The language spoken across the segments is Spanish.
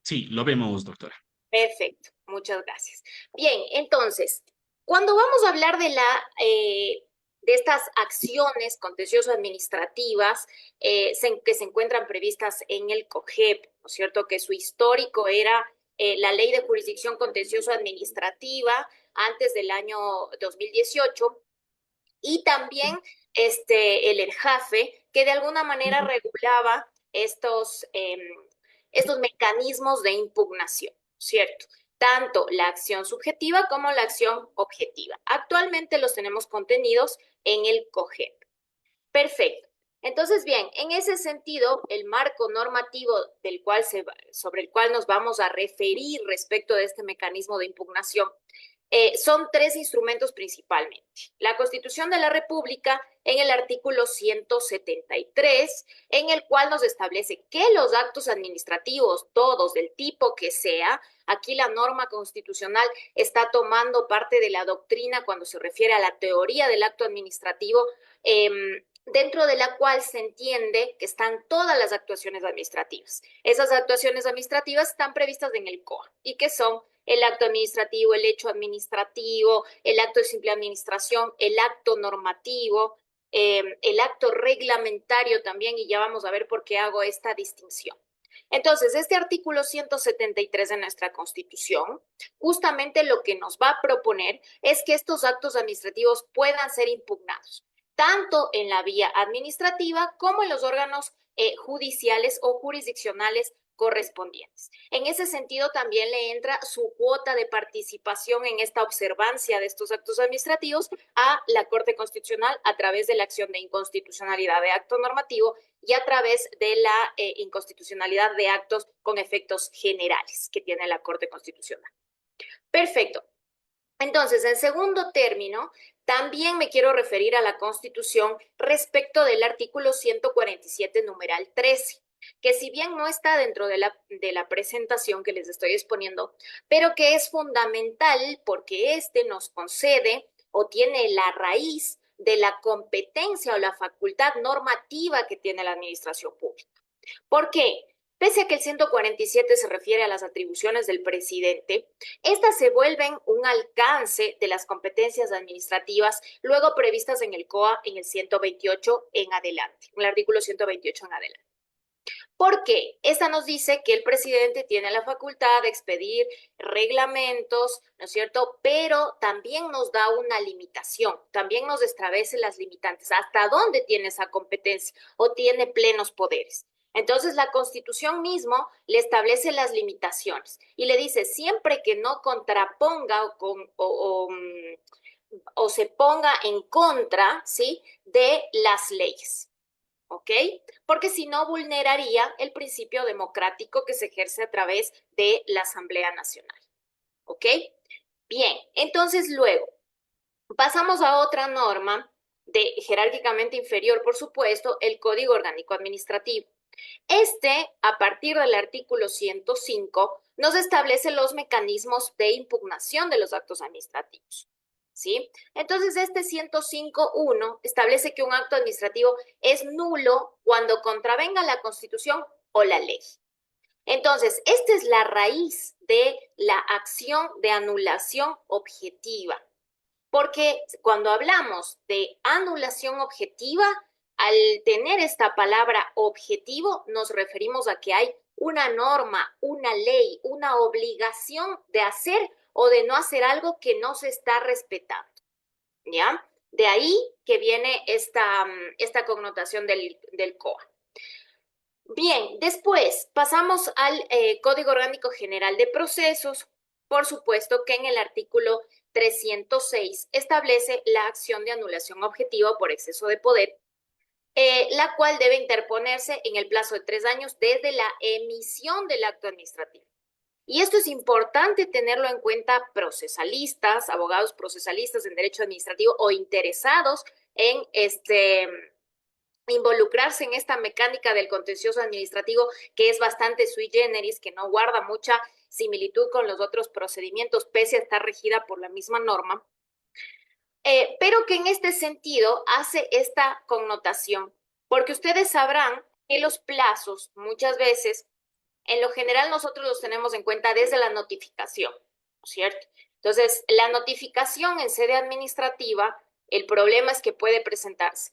Sí, lo vemos, doctora. Perfecto, muchas gracias. Bien, entonces, cuando vamos a hablar de estas acciones contencioso-administrativas que se encuentran previstas en el COGEP, ¿no es cierto? Que su histórico era la Ley de Jurisdicción Contencioso-Administrativa antes del año 2018 y también el ERJAFE, que de alguna manera regulaba estos mecanismos de impugnación, ¿cierto? Tanto la acción subjetiva como la acción objetiva. Actualmente los tenemos contenidos en el COGEP. Perfecto. Entonces, bien, en ese sentido, el marco normativo sobre el cual nos vamos a referir respecto de este mecanismo de impugnación son tres instrumentos principalmente. La Constitución de la República en el artículo 173, en el cual nos establece que los actos administrativos, todos del tipo que sea, aquí la norma constitucional está tomando parte de la doctrina cuando se refiere a la teoría del acto administrativo, dentro de la cual se entiende que están todas las actuaciones administrativas. Esas actuaciones administrativas están previstas en el COA y que son el acto administrativo, el hecho administrativo, el acto de simple administración, el acto normativo, el acto reglamentario también, y ya vamos a ver por qué hago esta distinción. Entonces, este artículo 173 de nuestra Constitución, justamente lo que nos va a proponer es que estos actos administrativos puedan ser impugnados, tanto en la vía administrativa como en los órganos judiciales o jurisdiccionales correspondientes. En ese sentido, también le entra su cuota de participación en esta observancia de estos actos administrativos a la Corte Constitucional a través de la acción de inconstitucionalidad de acto normativo y a través de la inconstitucionalidad de actos con efectos generales que tiene la Corte Constitucional. Perfecto. Entonces, en segundo término, también me quiero referir a la Constitución respecto del artículo 147, numeral 13, que si bien no está dentro de la presentación que les estoy exponiendo, pero que es fundamental porque este nos concede o tiene la raíz de la competencia o la facultad normativa que tiene la administración pública. ¿Por qué? Pese a que el 147 se refiere a las atribuciones del presidente, estas se vuelven un alcance de las competencias administrativas luego previstas en el COA en el 128 en adelante, en el artículo 128 en adelante. ¿Por qué? Esta nos dice que el presidente tiene la facultad de expedir reglamentos, ¿no es cierto? Pero también nos da una limitación, también nos establece las limitantes, hasta dónde tiene esa competencia o tiene plenos poderes. Entonces, la Constitución mismo le establece las limitaciones y le dice siempre que no contraponga o se ponga en contra, ¿sí?, de las leyes. ¿Ok? Porque si no vulneraría el principio democrático que se ejerce a través de la Asamblea Nacional. ¿Ok? Bien, entonces luego pasamos a otra norma de jerárquicamente inferior, por supuesto, el Código Orgánico Administrativo. A partir del artículo 105, nos establece los mecanismos de impugnación de los actos administrativos. ¿Sí? Entonces, este 105.1 establece que un acto administrativo es nulo cuando contravenga la Constitución o la ley. Entonces, esta es la raíz de la acción de anulación objetiva. Porque cuando hablamos de anulación objetiva, al tener esta palabra objetivo, nos referimos a que hay una norma, una ley, una obligación de hacer o de no hacer algo que no se está respetando. ¿Ya? De ahí que viene esta connotación del COA. Bien, después pasamos al Código Orgánico General de Procesos. Por supuesto que en el artículo 306 establece la acción de anulación objetiva por exceso de poder, la cual debe interponerse en el plazo de 3 años desde la emisión del acto administrativo. Y esto es importante tenerlo en cuenta procesalistas, abogados procesalistas en derecho administrativo o interesados en involucrarse en esta mecánica del contencioso administrativo que es bastante sui generis, que no guarda mucha similitud con los otros procedimientos, pese a estar regida por la misma norma, pero que en este sentido hace esta connotación, porque ustedes sabrán que los plazos muchas veces En lo general nosotros los tenemos en cuenta desde la notificación, ¿no es cierto? Entonces, la notificación en sede administrativa, el problema es que puede presentarse.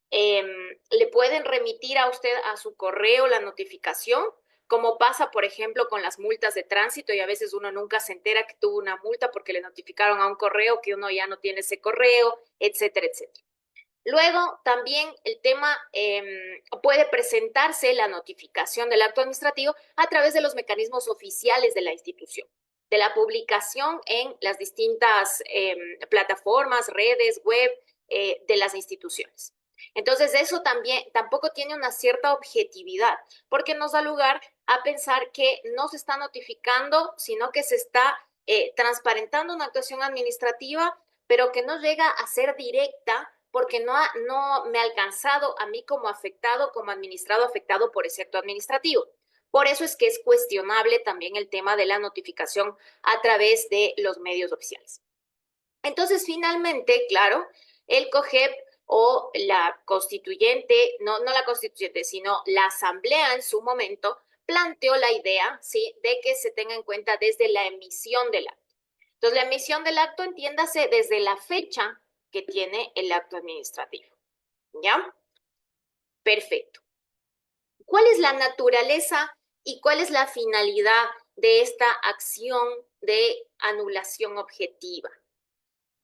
Le pueden remitir a usted a su correo la notificación, como pasa, por ejemplo, con las multas de tránsito y a veces uno nunca se entera que tuvo una multa porque le notificaron a un correo que uno ya no tiene ese correo, etcétera, etcétera. Luego, también el tema puede presentarse la notificación del acto administrativo a través de los mecanismos oficiales de la institución, de la publicación en las distintas plataformas, redes, web de las instituciones. Entonces, eso también tampoco tiene una cierta objetividad, porque nos da lugar a pensar que no se está notificando, sino que se está transparentando una actuación administrativa, pero que no llega a ser directa porque no me ha alcanzado a mí como afectado, como administrado afectado por ese acto administrativo. Por eso es que es cuestionable también el tema de la notificación a través de los medios oficiales. Entonces, finalmente, claro, el COGEP o la constituyente, no la constituyente, sino la asamblea en su momento, planteó la idea, ¿sí?, de que se tenga en cuenta desde la emisión del acto. Entonces, la emisión del acto, entiéndase desde la fecha que tiene el acto administrativo. ¿Ya? Perfecto. ¿Cuál es la naturaleza y cuál es la finalidad de esta acción de anulación objetiva?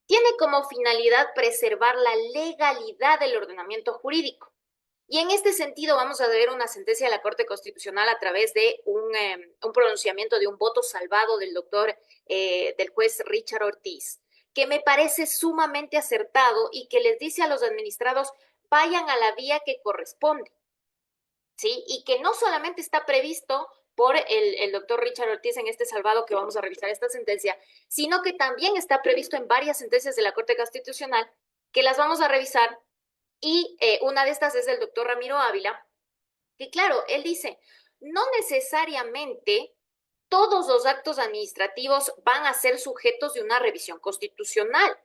Tiene como finalidad preservar la legalidad del ordenamiento jurídico. Y en este sentido vamos a ver una sentencia de la Corte Constitucional a través de un pronunciamiento de un voto salvado del juez Richard Ortiz, que me parece sumamente acertado y que les dice a los administrados, vayan a la vía que corresponde, ¿sí? Y que no solamente está previsto por el doctor Richard Ortiz en este salvado que vamos a revisar esta sentencia, sino que también está previsto en varias sentencias de la Corte Constitucional que las vamos a revisar y una de estas es del doctor Ramiro Ávila, que claro, él dice, no necesariamente todos los actos administrativos van a ser sujetos de una revisión constitucional,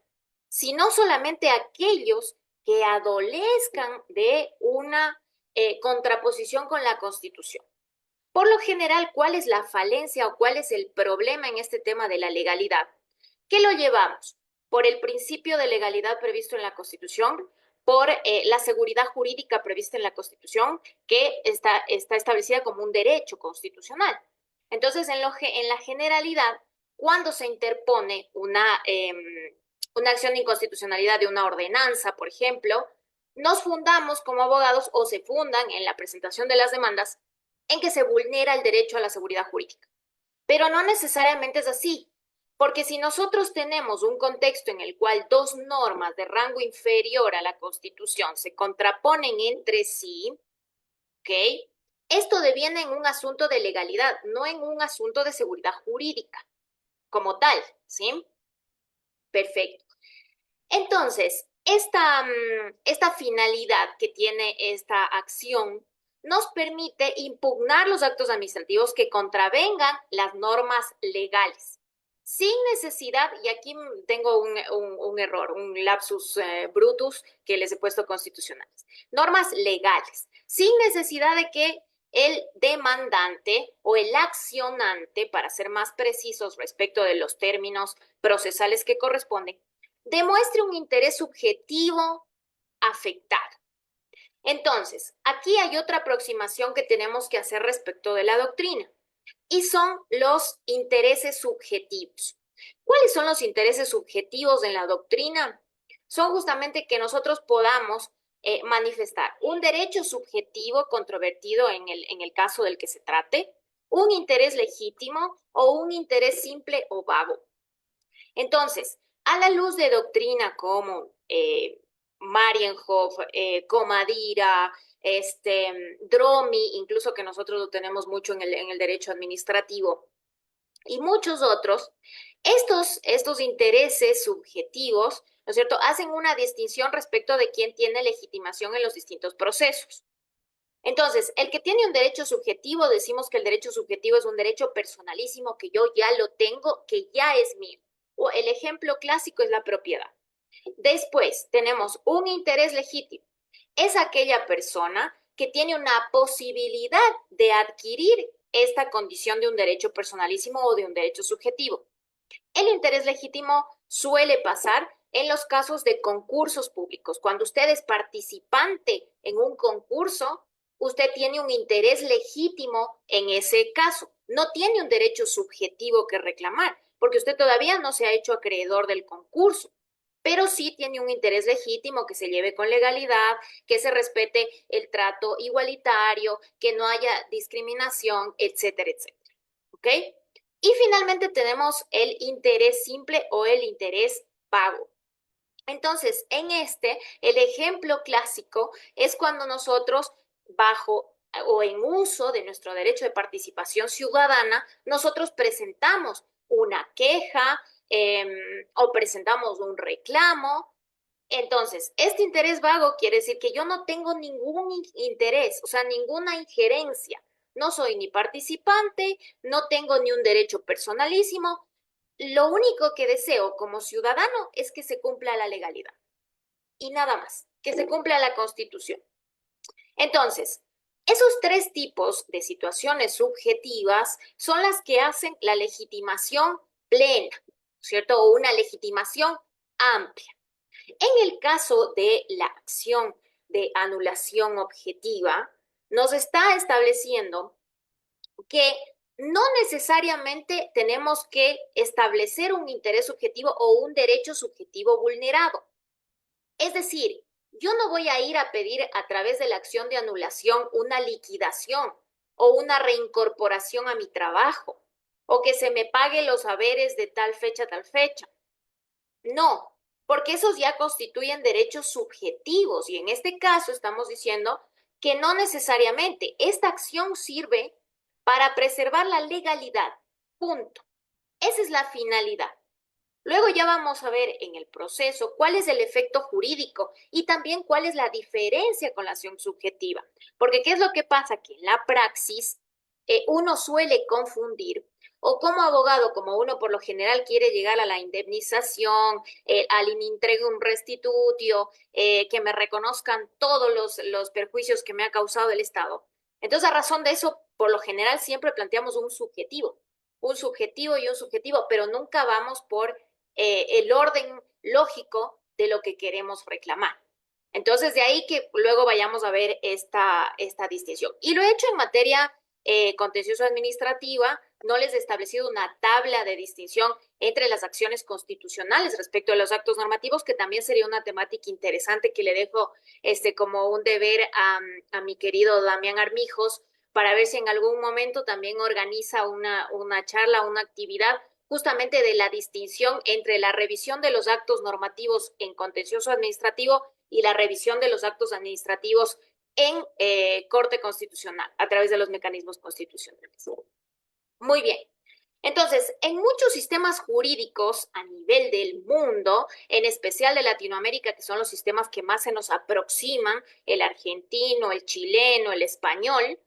sino solamente aquellos que adolezcan de una contraposición con la Constitución. Por lo general, ¿cuál es la falencia o cuál es el problema en este tema de la legalidad? ¿Qué lo llevamos? Por el principio de legalidad previsto en la Constitución, por la seguridad jurídica prevista en la Constitución, que está establecida como un derecho constitucional. Entonces, en la generalidad, cuando se interpone una acción de inconstitucionalidad de una ordenanza, por ejemplo, nos fundamos como abogados o se fundan en la presentación de las demandas en que se vulnera el derecho a la seguridad jurídica. Pero no necesariamente es así, porque si nosotros tenemos un contexto en el cual dos normas de rango inferior a la Constitución se contraponen entre sí, ¿ok? Esto deviene en un asunto de legalidad, no en un asunto de seguridad jurídica como tal, ¿sí? Perfecto. Entonces, esta finalidad que tiene esta acción nos permite impugnar los actos administrativos que contravengan las normas legales, sin necesidad, y aquí tengo un error, un lapsus brutus que les he puesto constitucionales, normas legales, sin necesidad de que el demandante o el accionante, para ser más precisos respecto de los términos procesales que corresponden, demuestre un interés subjetivo afectado. Entonces, aquí hay otra aproximación que tenemos que hacer respecto de la doctrina y son los intereses subjetivos. ¿Cuáles son los intereses subjetivos en la doctrina? Son justamente que nosotros podamos manifestar un derecho subjetivo controvertido en el caso del que se trate, un interés legítimo o un interés simple o vago. Entonces, a la luz de doctrina como Marienhof, Comadira, Dromi, incluso que nosotros lo tenemos mucho en el derecho administrativo, y muchos otros, estos intereses subjetivos, ¿no es cierto?, hacen una distinción respecto de quién tiene legitimación en los distintos procesos. Entonces, el que tiene un derecho subjetivo, decimos que el derecho subjetivo es un derecho personalísimo que yo ya lo tengo, que ya es mío. O el ejemplo clásico es la propiedad. Después tenemos un interés legítimo. Es aquella persona que tiene una posibilidad de adquirir esta condición de un derecho personalísimo o de un derecho subjetivo. El interés legítimo suele pasar en los casos de concursos públicos. Cuando usted es participante en un concurso, usted tiene un interés legítimo en ese caso. No tiene un derecho subjetivo que reclamar, porque usted todavía no se ha hecho acreedor del concurso, pero sí tiene un interés legítimo que se lleve con legalidad, que se respete el trato igualitario, que no haya discriminación, etcétera, etcétera. ¿Ok? Y finalmente tenemos el interés simple o el interés vago. Entonces, el ejemplo clásico es cuando nosotros, bajo o en uso de nuestro derecho de participación ciudadana, nosotros presentamos una queja o presentamos un reclamo. Entonces, este interés vago quiere decir que yo no tengo ningún interés, o sea, ninguna injerencia. No soy ni participante, no tengo ni un derecho personalísimo. Lo único que deseo como ciudadano es que se cumpla la legalidad y nada más, que se cumpla la Constitución. Entonces, esos tres tipos de situaciones subjetivas son las que hacen la legitimación plena, ¿cierto? O una legitimación amplia. En el caso de la acción de anulación objetiva, nos está estableciendo que no necesariamente tenemos que establecer un interés subjetivo o un derecho subjetivo vulnerado. Es decir, yo no voy a ir a pedir a través de la acción de anulación una liquidación o una reincorporación a mi trabajo o que se me pague los haberes de tal fecha a tal fecha. No, porque esos ya constituyen derechos subjetivos y en este caso estamos diciendo que no necesariamente esta acción sirve para preservar la legalidad. Punto. Esa es la finalidad. Luego ya vamos a ver en el proceso cuál es el efecto jurídico y también cuál es la diferencia con la acción subjetiva. Porque ¿qué es lo que pasa? Que en la praxis uno suele confundir o como abogado, como uno por lo general quiere llegar a la indemnización, al intregum restitutio, que me reconozcan todos los perjuicios que me ha causado el Estado. Entonces, a razón de eso, por lo general siempre planteamos un subjetivo y un subjetivo, pero nunca vamos por el orden lógico de lo que queremos reclamar. Entonces, de ahí que luego vayamos a ver esta distinción. Y lo he hecho en materia contencioso administrativa, no les he establecido una tabla de distinción entre las acciones constitucionales respecto a los actos normativos, que también sería una temática interesante que le dejo como un deber a mi querido Damián Armijos, para ver si en algún momento también organiza una charla, una actividad justamente de la distinción entre la revisión de los actos normativos en contencioso administrativo y la revisión de los actos administrativos en Corte Constitucional a través de los mecanismos constitucionales. Muy bien. Entonces, en muchos sistemas jurídicos a nivel del mundo, en especial de Latinoamérica, que son los sistemas que más se nos aproximan, el argentino, el chileno, el español,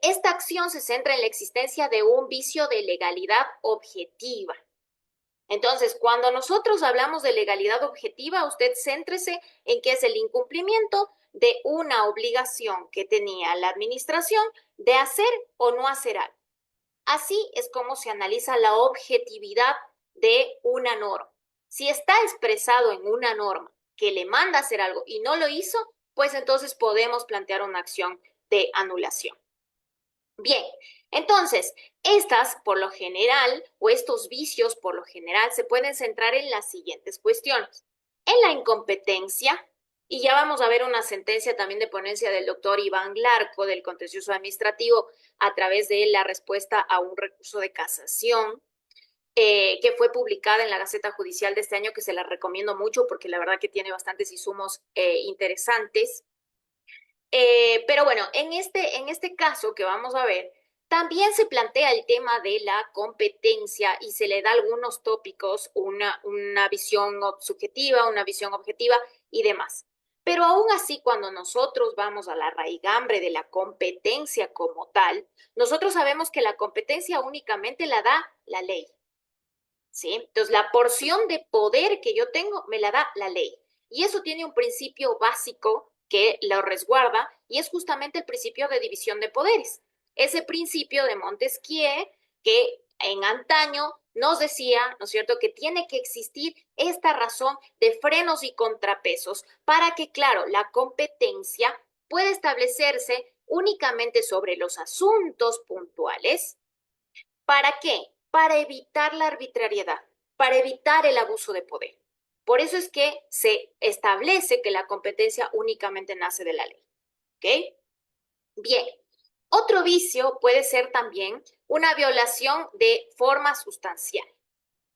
esta acción se centra en la existencia de un vicio de legalidad objetiva. Entonces, cuando nosotros hablamos de legalidad objetiva, usted céntrese en que es el incumplimiento de una obligación que tenía la administración de hacer o no hacer algo. Así es como se analiza la objetividad de una norma. Si está expresado en una norma que le manda a hacer algo y no lo hizo, pues entonces podemos plantear una acción de anulación. Bien, entonces, estas por lo general, o estos vicios por lo general, se pueden centrar en las siguientes cuestiones. En la incompetencia, y ya vamos a ver una sentencia también de ponencia del doctor Iván Larco del contencioso administrativo a través de la respuesta a un recurso de casación que fue publicada en la Gaceta Judicial de este año, que se la recomiendo mucho porque la verdad que tiene bastantes insumos interesantes. Pero bueno, en este caso que vamos a ver, también se plantea el tema de la competencia y se le da algunos tópicos, una visión subjetiva, una visión objetiva y demás. Pero aún así, cuando nosotros vamos a la raigambre de la competencia como tal, nosotros sabemos que la competencia únicamente la da la ley, ¿sí? Entonces, la porción de poder que yo tengo me la da la ley. Y eso tiene un principio básico que lo resguarda y es justamente el principio de división de poderes. ese principio de Montesquieu que en antaño nos decía, ¿no es cierto?, que tiene que existir esta razón de frenos y contrapesos para que, claro, la competencia pueda establecerse únicamente sobre los asuntos puntuales. ¿Para qué? Para evitar la arbitrariedad, para evitar el abuso de poder. Por eso es que se establece que la competencia únicamente nace de la ley. ¿Ok? Bien. Otro vicio puede ser también una violación de forma sustancial.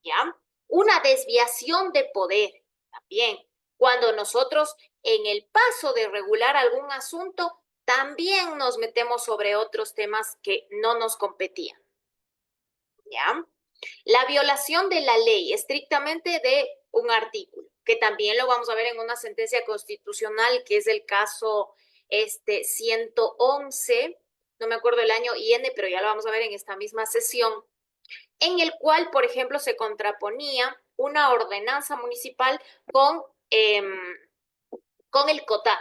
¿Ya? Una desviación de poder también. Cuando nosotros en el paso de regular algún asunto, también nos metemos sobre otros temas que no nos competían. ¿Ya? La violación de la ley estrictamente de un artículo, que también lo vamos a ver en una sentencia constitucional, que es el caso 111, no me acuerdo el año IN, pero ya lo vamos a ver en esta misma sesión, en el cual, por ejemplo, se contraponía una ordenanza municipal con el COTAD.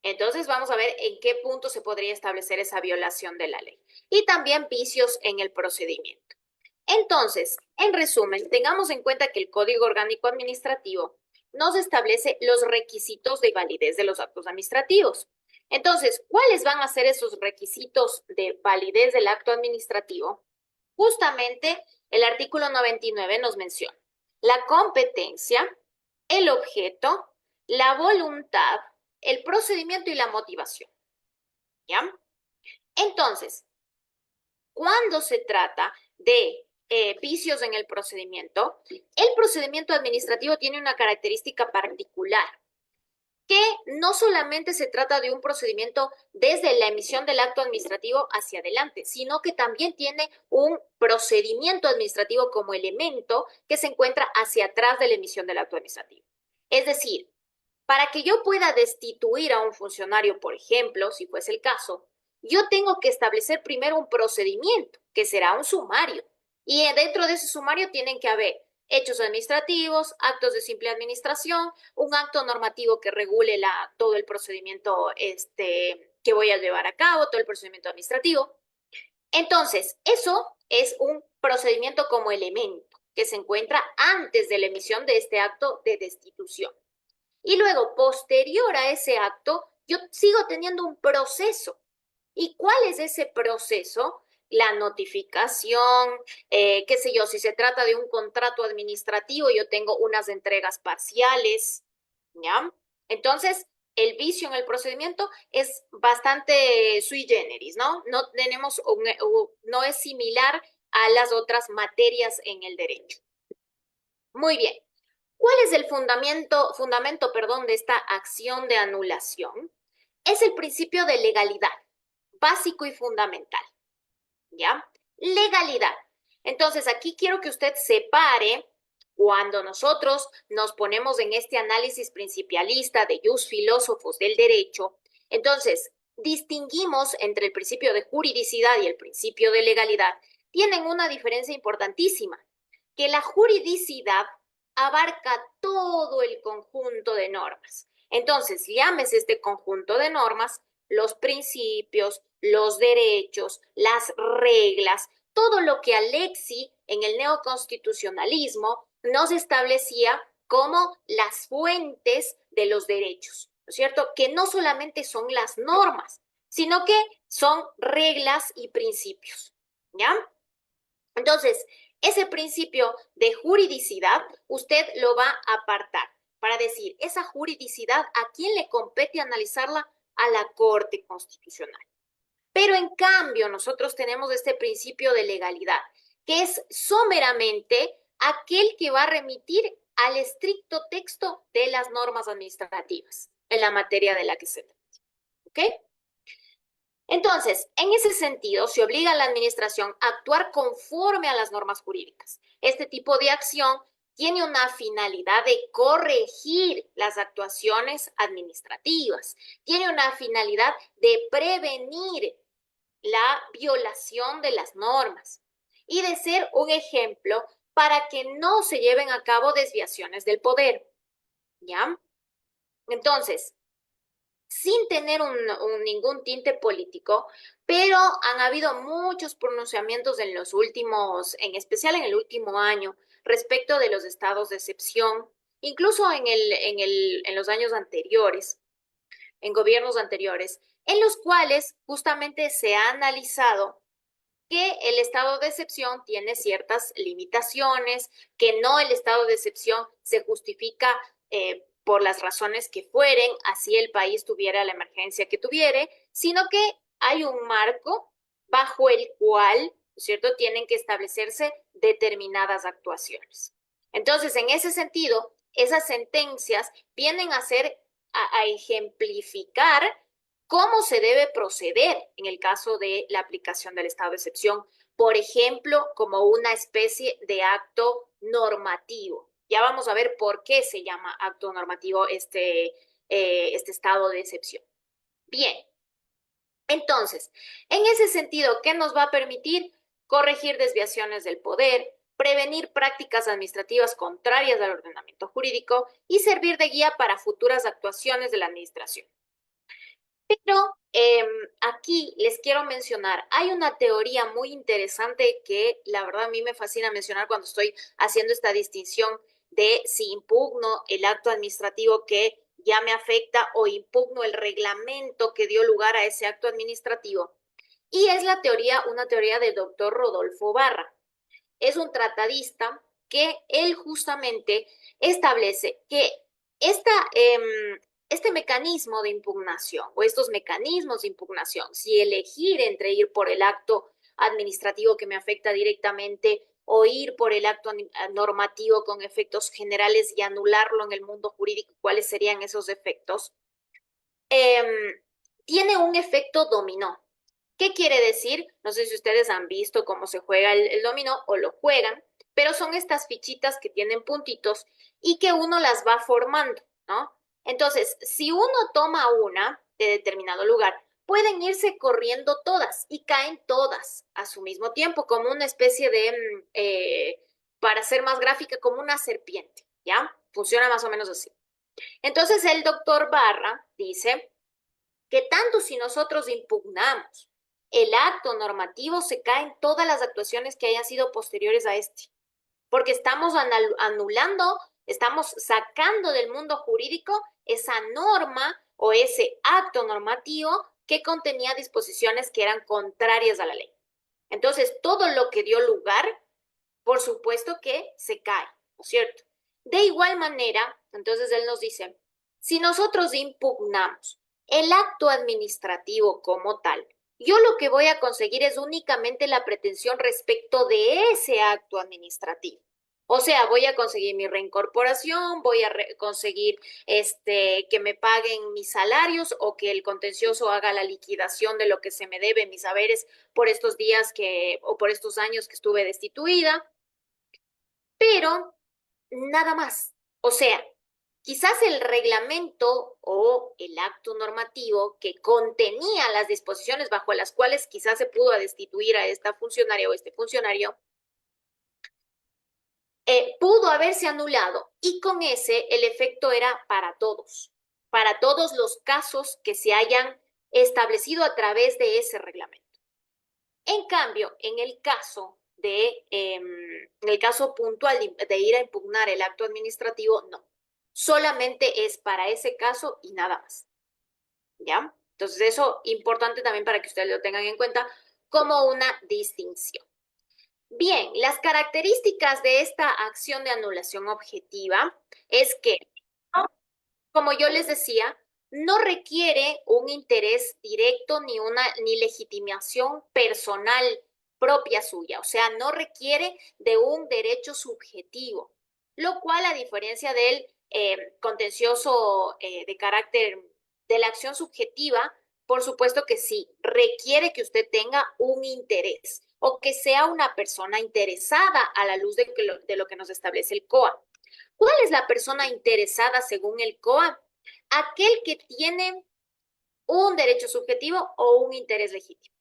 Entonces vamos a ver en qué punto se podría establecer esa violación de la ley. Y también vicios en el procedimiento. Entonces, en resumen, tengamos en cuenta que el Código Orgánico Administrativo nos establece los requisitos de validez de los actos administrativos. Entonces, ¿cuáles van a ser esos requisitos de validez del acto administrativo? Justamente el artículo 99 nos menciona la competencia, el objeto, la voluntad, el procedimiento y la motivación. ¿Ya? Entonces, cuando se trata de vicios en el procedimiento administrativo tiene una característica particular, que no solamente se trata de un procedimiento desde la emisión del acto administrativo hacia adelante, sino que también tiene un procedimiento administrativo como elemento que se encuentra hacia atrás de la emisión del acto administrativo. Es decir, para que yo pueda destituir a un funcionario, por ejemplo, si fuese el caso, yo tengo que establecer primero un procedimiento, que será un sumario. Y dentro de ese sumario tienen que haber hechos administrativos, actos de simple administración, un acto normativo que regule todo el procedimiento que voy a llevar a cabo, todo el procedimiento administrativo. Entonces, eso es un procedimiento como elemento que se encuentra antes de la emisión de este acto de destitución. Y luego, posterior a ese acto, yo sigo teniendo un proceso. ¿Y cuál es ese proceso? La notificación, qué sé yo, si se trata de un contrato administrativo, yo tengo unas entregas parciales, ¿ya? Entonces, el vicio en el procedimiento es bastante sui generis, ¿no? No tenemos, no es similar a las otras materias en el derecho. Muy bien. ¿Cuál es el fundamento, de esta acción de anulación? Es el principio de legalidad, básico y fundamental. ¿Ya? Legalidad. Entonces, aquí quiero que usted separe cuando nosotros nos ponemos en este análisis principialista de jus filósofos del derecho. Entonces, distinguimos entre el principio de juridicidad y el principio de legalidad. Tienen una diferencia importantísima, que la juridicidad abarca todo el conjunto de normas. Entonces, llámese este conjunto de normas los principios, los derechos, las reglas, todo lo que Alexis en el neoconstitucionalismo nos establecía como las fuentes de los derechos, ¿no es cierto? Que no solamente son las normas, sino que son reglas y principios, ¿ya? Entonces, ese principio de juridicidad, usted lo va a apartar para decir, esa juridicidad, ¿a quién le compete analizarla? A la Corte Constitucional. Pero en cambio, nosotros tenemos este principio de legalidad, que es someramente aquel que va a remitir al estricto texto de las normas administrativas en la materia de la que se trata. ¿Ok? Entonces, en ese sentido, se obliga a la administración a actuar conforme a las normas jurídicas. Este tipo de acción tiene una finalidad de corregir las actuaciones administrativas, tiene una finalidad de prevenir la violación de las normas y de ser un ejemplo para que no se lleven a cabo desviaciones del poder. ¿Ya? Entonces, sin tener ningún tinte político, pero han habido muchos pronunciamientos en los últimos, en especial en el último año, respecto de los estados de excepción, incluso en los años anteriores, en gobiernos anteriores, en los cuales justamente se ha analizado que el estado de excepción tiene ciertas limitaciones, que no el estado de excepción se justifica por las razones que fueren, así el país tuviera la emergencia que tuviere, sino que hay un marco bajo el cual, ¿cierto?, tienen que establecerse determinadas actuaciones. Entonces, en ese sentido, esas sentencias vienen a ser, a ejemplificar cómo se debe proceder en el caso de la aplicación del estado de excepción, por ejemplo, como una especie de acto normativo. Ya vamos a ver por qué se llama acto normativo este estado de excepción. Bien, entonces, en ese sentido, ¿qué nos va a permitir? Corregir desviaciones del poder, prevenir prácticas administrativas contrarias al ordenamiento jurídico y servir de guía para futuras actuaciones de la administración. Pero aquí les quiero mencionar, hay una teoría muy interesante que la verdad a mí me fascina mencionar cuando estoy haciendo esta distinción de si impugno el acto administrativo que ya me afecta o impugno el reglamento que dio lugar a ese acto administrativo. Y es una teoría del doctor Rodolfo Barra. Es un tratadista que él justamente establece que esta, este mecanismo de impugnación o estos mecanismos de impugnación, si elegir entre ir por el acto administrativo que me afecta directamente o ir por el acto normativo con efectos generales y anularlo en el mundo jurídico, ¿cuáles serían esos efectos? Tiene un efecto dominó. ¿Qué quiere decir? No sé si ustedes han visto cómo se juega el dominó o lo juegan, pero son estas fichitas que tienen puntitos y que uno las va formando, ¿no? Entonces, si uno toma una de determinado lugar, pueden irse corriendo todas y caen todas a su mismo tiempo, como una especie de, para ser más gráfica, como una serpiente, ¿ya? Funciona más o menos así. Entonces, el doctor Barra dice que tanto si nosotros impugnamos el acto normativo, se caen todas las actuaciones que hayan sido posteriores a este, porque estamos anulando, estamos sacando del mundo jurídico esa norma o ese acto normativo que contenía disposiciones que eran contrarias a la ley. Entonces, todo lo que dio lugar, por supuesto que se cae, ¿no es cierto? De igual manera, entonces él nos dice, si nosotros impugnamos el acto administrativo como tal, yo lo que voy a conseguir es únicamente la pretensión respecto de ese acto administrativo. O sea, voy a conseguir mi reincorporación, voy a conseguir que me paguen mis salarios o que el contencioso haga la liquidación de lo que se me debe, mis haberes por estos días o por estos años que estuve destituida, pero nada más. O sea, quizás el reglamento o el acto normativo que contenía las disposiciones bajo las cuales quizás se pudo destituir a esta funcionaria o este funcionario, pudo haberse anulado y con ese el efecto era para todos los casos que se hayan establecido a través de ese reglamento. En cambio, en el caso puntual de ir a impugnar el acto administrativo, no. Solamente es para ese caso y nada más. ¿Ya? Entonces, eso es importante también para que ustedes lo tengan en cuenta como una distinción. Bien, las características de esta acción de anulación objetiva es que, como yo les decía, no requiere un interés directo ni legitimación personal propia suya, o sea, no requiere de un derecho subjetivo, lo cual a diferencia del contencioso de carácter de la acción subjetiva, por supuesto que sí, requiere que usted tenga un interés o que sea una persona interesada a la luz de lo que nos establece el COA. ¿Cuál es la persona interesada según el COA? Aquel que tiene un derecho subjetivo o un interés legítimo.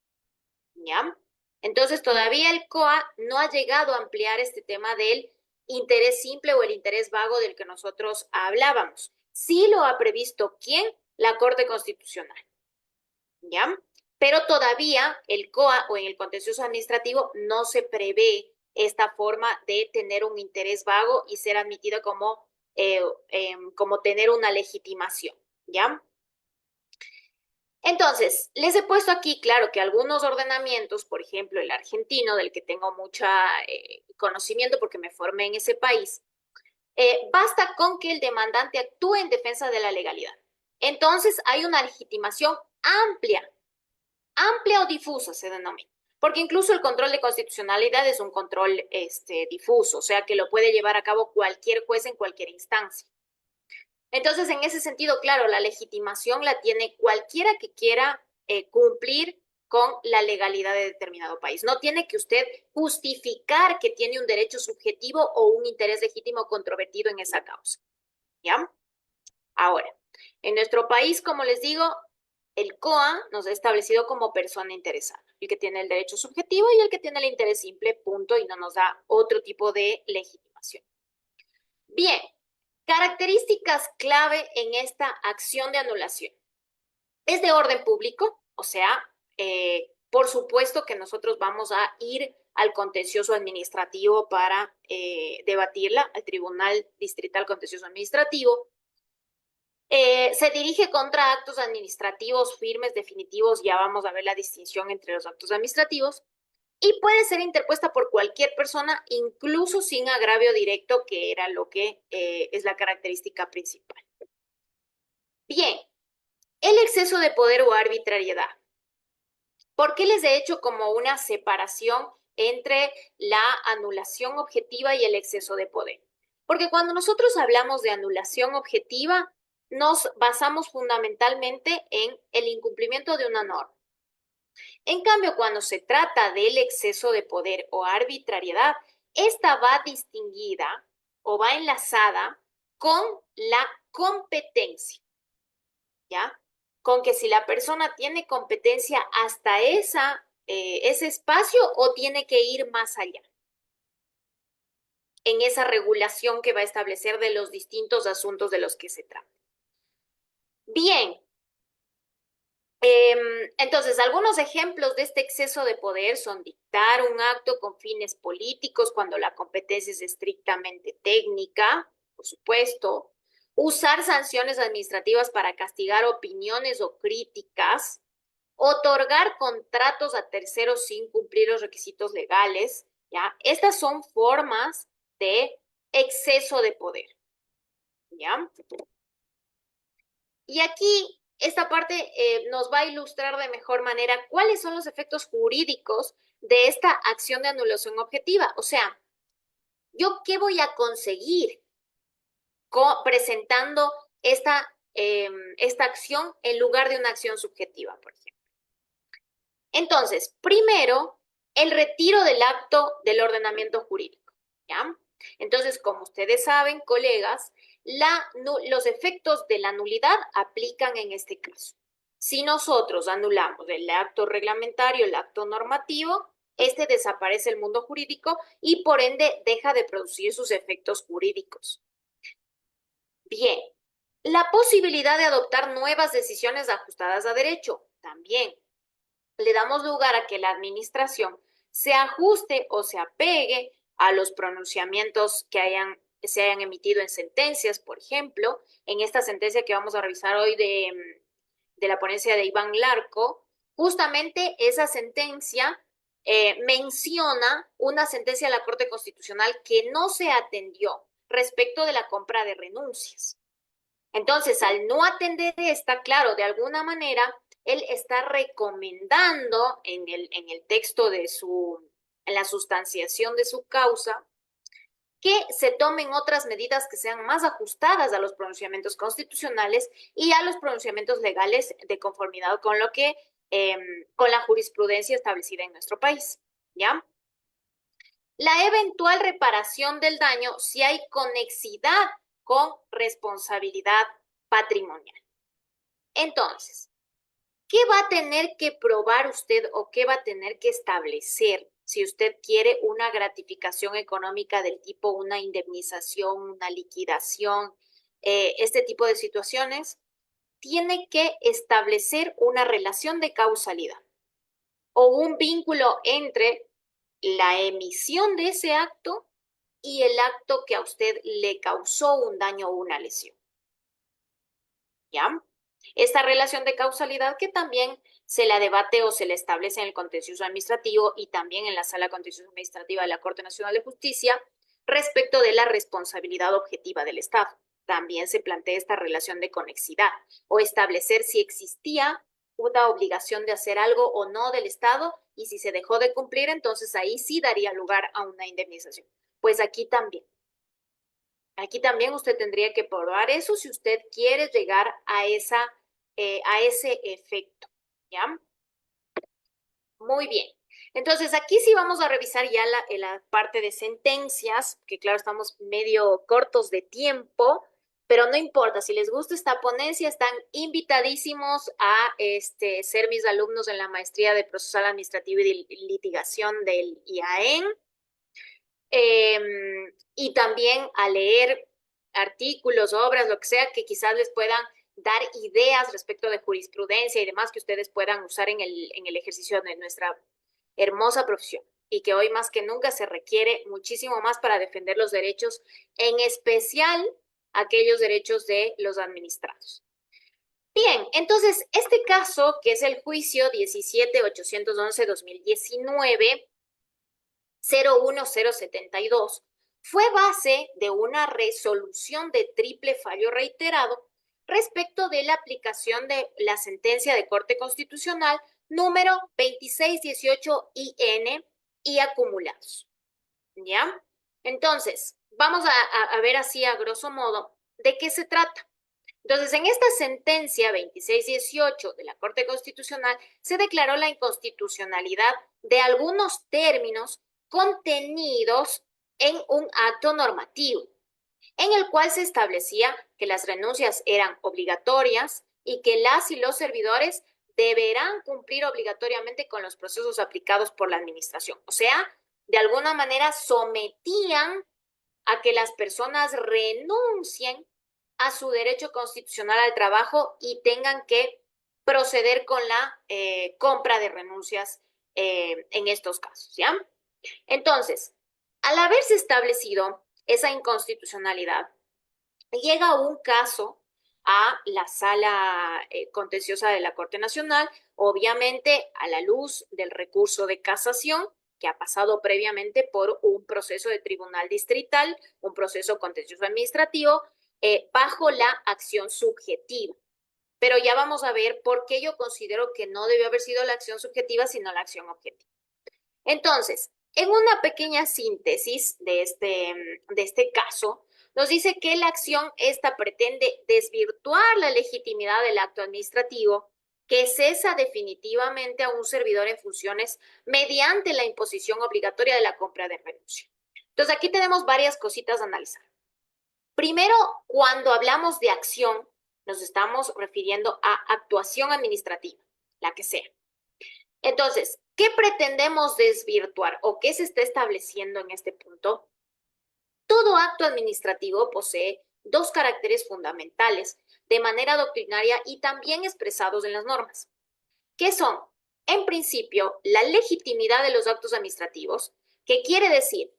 ¿Ya? Entonces, todavía el COA no ha llegado a ampliar este tema del interés simple o el interés vago del que nosotros hablábamos. Sí lo ha previsto, ¿quién? la Corte Constitucional, ¿ya? Pero todavía el COA o en el contencioso administrativo no se prevé esta forma de tener un interés vago y ser admitido como tener una legitimación, ¿ya? Entonces, les he puesto aquí, claro, que algunos ordenamientos, por ejemplo, el argentino, del que tengo mucho conocimiento porque me formé en ese país, basta con que el demandante actúe en defensa de la legalidad. Entonces, hay una legitimación amplia, amplia o difusa se denomina, porque incluso el control de constitucionalidad es un control difuso, o sea que lo puede llevar a cabo cualquier juez en cualquier instancia. Entonces, en ese sentido, claro, la legitimación la tiene cualquiera que quiera cumplir con la legalidad de determinado país. No tiene que usted justificar que tiene un derecho subjetivo o un interés legítimo controvertido en esa causa. ¿Ya? Ahora, en nuestro país, como les digo, el COA nos ha establecido como persona interesada, el que tiene el derecho subjetivo y el que tiene el interés simple, punto, y no nos da otro tipo de legitimación. Bien, características clave en esta acción de anulación. Es de orden público, o sea, por supuesto que nosotros vamos a ir al contencioso administrativo para debatirla, al Tribunal Distrital Contencioso Administrativo. Se dirige contra actos administrativos firmes, definitivos, ya vamos a ver la distinción entre los actos administrativos, y puede ser interpuesta por cualquier persona, incluso sin agravio directo, que era lo que es la característica principal. Bien, el exceso de poder o arbitrariedad. ¿Por qué les he hecho como una separación entre la anulación objetiva y el exceso de poder? Porque cuando nosotros hablamos de anulación objetiva, nos basamos fundamentalmente en el incumplimiento de una norma. En cambio, cuando se trata del exceso de poder o arbitrariedad, esta va distinguida o va enlazada con la competencia, ¿ya? Con que si la persona tiene competencia hasta ese espacio o tiene que ir más allá en esa regulación que va a establecer de los distintos asuntos de los que se trata. Bien, entonces, algunos ejemplos de este exceso de poder son dictar un acto con fines políticos cuando la competencia es estrictamente técnica, por supuesto, usar sanciones administrativas para castigar opiniones o críticas, otorgar contratos a terceros sin cumplir los requisitos legales, ¿ya? Estas son formas de exceso de poder, ¿ya? Y aquí esta parte nos va a ilustrar de mejor manera cuáles son los efectos jurídicos de esta acción de anulación objetiva. O sea, ¿yo qué voy a conseguir presentando esta acción en lugar de una acción subjetiva, por ejemplo? Entonces, primero, el retiro del acto del ordenamiento jurídico, ¿ya? Entonces, como ustedes saben, colegas, los efectos de la nulidad aplican en este caso. Si nosotros anulamos el acto reglamentario, el acto normativo, este desaparece el mundo jurídico y por ende deja de producir sus efectos jurídicos. Bien, la posibilidad de adoptar nuevas decisiones ajustadas a derecho, también. Le damos lugar a que la administración se ajuste o se apegue a los pronunciamientos que se hayan emitido en sentencias, por ejemplo, en esta sentencia que vamos a revisar hoy de la ponencia de Iván Larco, justamente esa sentencia menciona una sentencia de la Corte Constitucional que no se atendió respecto de la compra de renuncias. Entonces, al no atender esta, claro, de alguna manera, él está recomendando en el texto en la sustanciación de su causa, que se tomen otras medidas que sean más ajustadas a los pronunciamientos constitucionales y a los pronunciamientos legales de conformidad con con la jurisprudencia establecida en nuestro país, ¿ya? La eventual reparación del daño si hay conexidad con responsabilidad patrimonial. Entonces, ¿qué va a tener que probar usted o qué va a tener que establecer si usted quiere una gratificación económica del tipo una indemnización, una liquidación, este tipo de situaciones? tiene que establecer una relación de causalidad o un vínculo entre la emisión de ese acto y el acto que a usted le causó un daño o una lesión. ¿Ya? Esta relación de causalidad que también se la debate o se la establece en el contencioso administrativo y también en la Sala Contencioso Administrativa de la Corte Nacional de Justicia respecto de la responsabilidad objetiva del Estado. También se plantea esta relación de conexidad o establecer si existía una obligación de hacer algo o no del Estado y si se dejó de cumplir, entonces ahí sí daría lugar a una indemnización. Pues aquí también. Aquí también usted tendría que probar eso si usted quiere llegar a ese efecto, ¿ya? Muy bien. Entonces, aquí sí vamos a revisar ya la parte de sentencias, que claro, estamos medio cortos de tiempo, pero no importa. Si les gusta esta ponencia, están invitadísimos a ser mis alumnos en la maestría de procesal administrativo y de litigación del IAEN. Y también a leer artículos, obras, lo que sea, que quizás les puedan dar ideas respecto de jurisprudencia y demás que ustedes puedan usar en el ejercicio de nuestra hermosa profesión y que hoy más que nunca se requiere muchísimo más para defender los derechos, en especial aquellos derechos de los administrados. Bien, entonces este caso, que es el juicio 17.811/2019, 01072, fue base de una resolución de triple fallo reiterado respecto de la aplicación de la sentencia de Corte Constitucional número 2618-IN y acumulados. ¿Ya? Entonces, vamos a ver así a grosso modo de qué se trata. Entonces, en esta sentencia 2618 de la Corte Constitucional se declaró la inconstitucionalidad de algunos términos contenidos en un acto normativo, en el cual se establecía que las renuncias eran obligatorias y que las y los servidores deberán cumplir obligatoriamente con los procesos aplicados por la administración. O sea, de alguna manera sometían a que las personas renuncien a su derecho constitucional al trabajo y tengan que proceder con la compra de renuncias en estos casos, ¿ya? Entonces, al haberse establecido esa inconstitucionalidad, llega un caso a la sala contenciosa de la Corte Nacional, obviamente a la luz del recurso de casación, que ha pasado previamente por un proceso de tribunal distrital, un proceso contencioso administrativo, bajo la acción subjetiva. Pero ya vamos a ver por qué yo considero que no debió haber sido la acción subjetiva, sino la acción objetiva. Entonces, en una pequeña síntesis de este caso, nos dice que la acción esta pretende desvirtuar la legitimidad del acto administrativo que cesa definitivamente a un servidor en funciones mediante la imposición obligatoria de la compra de renuncia. Entonces, aquí tenemos varias cositas a analizar. Primero, cuando hablamos de acción, nos estamos refiriendo a actuación administrativa, la que sea. Entonces, ¿qué pretendemos desvirtuar o qué se está estableciendo en este punto? Todo acto administrativo posee dos caracteres fundamentales de manera doctrinaria y también expresados en las normas, que son, en principio, la legitimidad de los actos administrativos, que quiere decir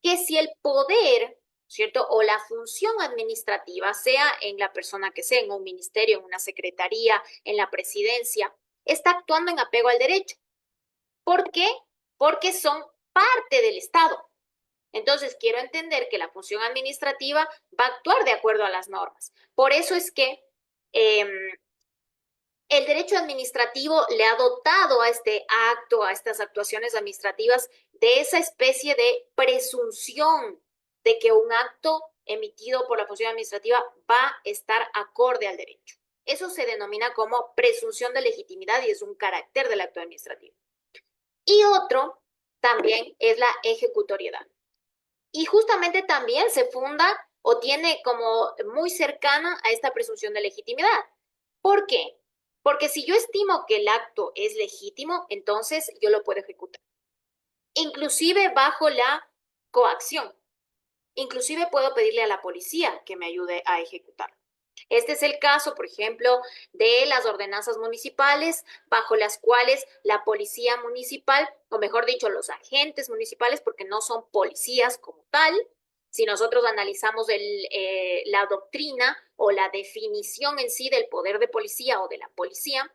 que si el poder, ¿cierto? O la función administrativa, sea en la persona que sea, en un ministerio, en una secretaría, en la presidencia, está actuando en apego al derecho. ¿Por qué? Porque son parte del Estado. Entonces, quiero entender que la función administrativa va a actuar de acuerdo a las normas. Por eso es que el derecho administrativo le ha dotado a este acto, a estas actuaciones administrativas, de esa especie de presunción de que un acto emitido por la función administrativa va a estar acorde al derecho. Eso se denomina como presunción de legitimidad y es un carácter del acto administrativo. Y otro también es la ejecutoriedad. Y justamente también se funda o tiene como muy cercana a esta presunción de legitimidad. ¿Por qué? Porque si yo estimo que el acto es legítimo, entonces yo lo puedo ejecutar. Inclusive bajo la coacción. Inclusive puedo pedirle a la policía que me ayude a ejecutar. Este es el caso, por ejemplo, de las ordenanzas municipales, bajo las cuales la policía municipal, o mejor dicho, los agentes municipales, porque no son policías como tal. Si nosotros analizamos la doctrina o la definición en sí del poder de policía o de la policía,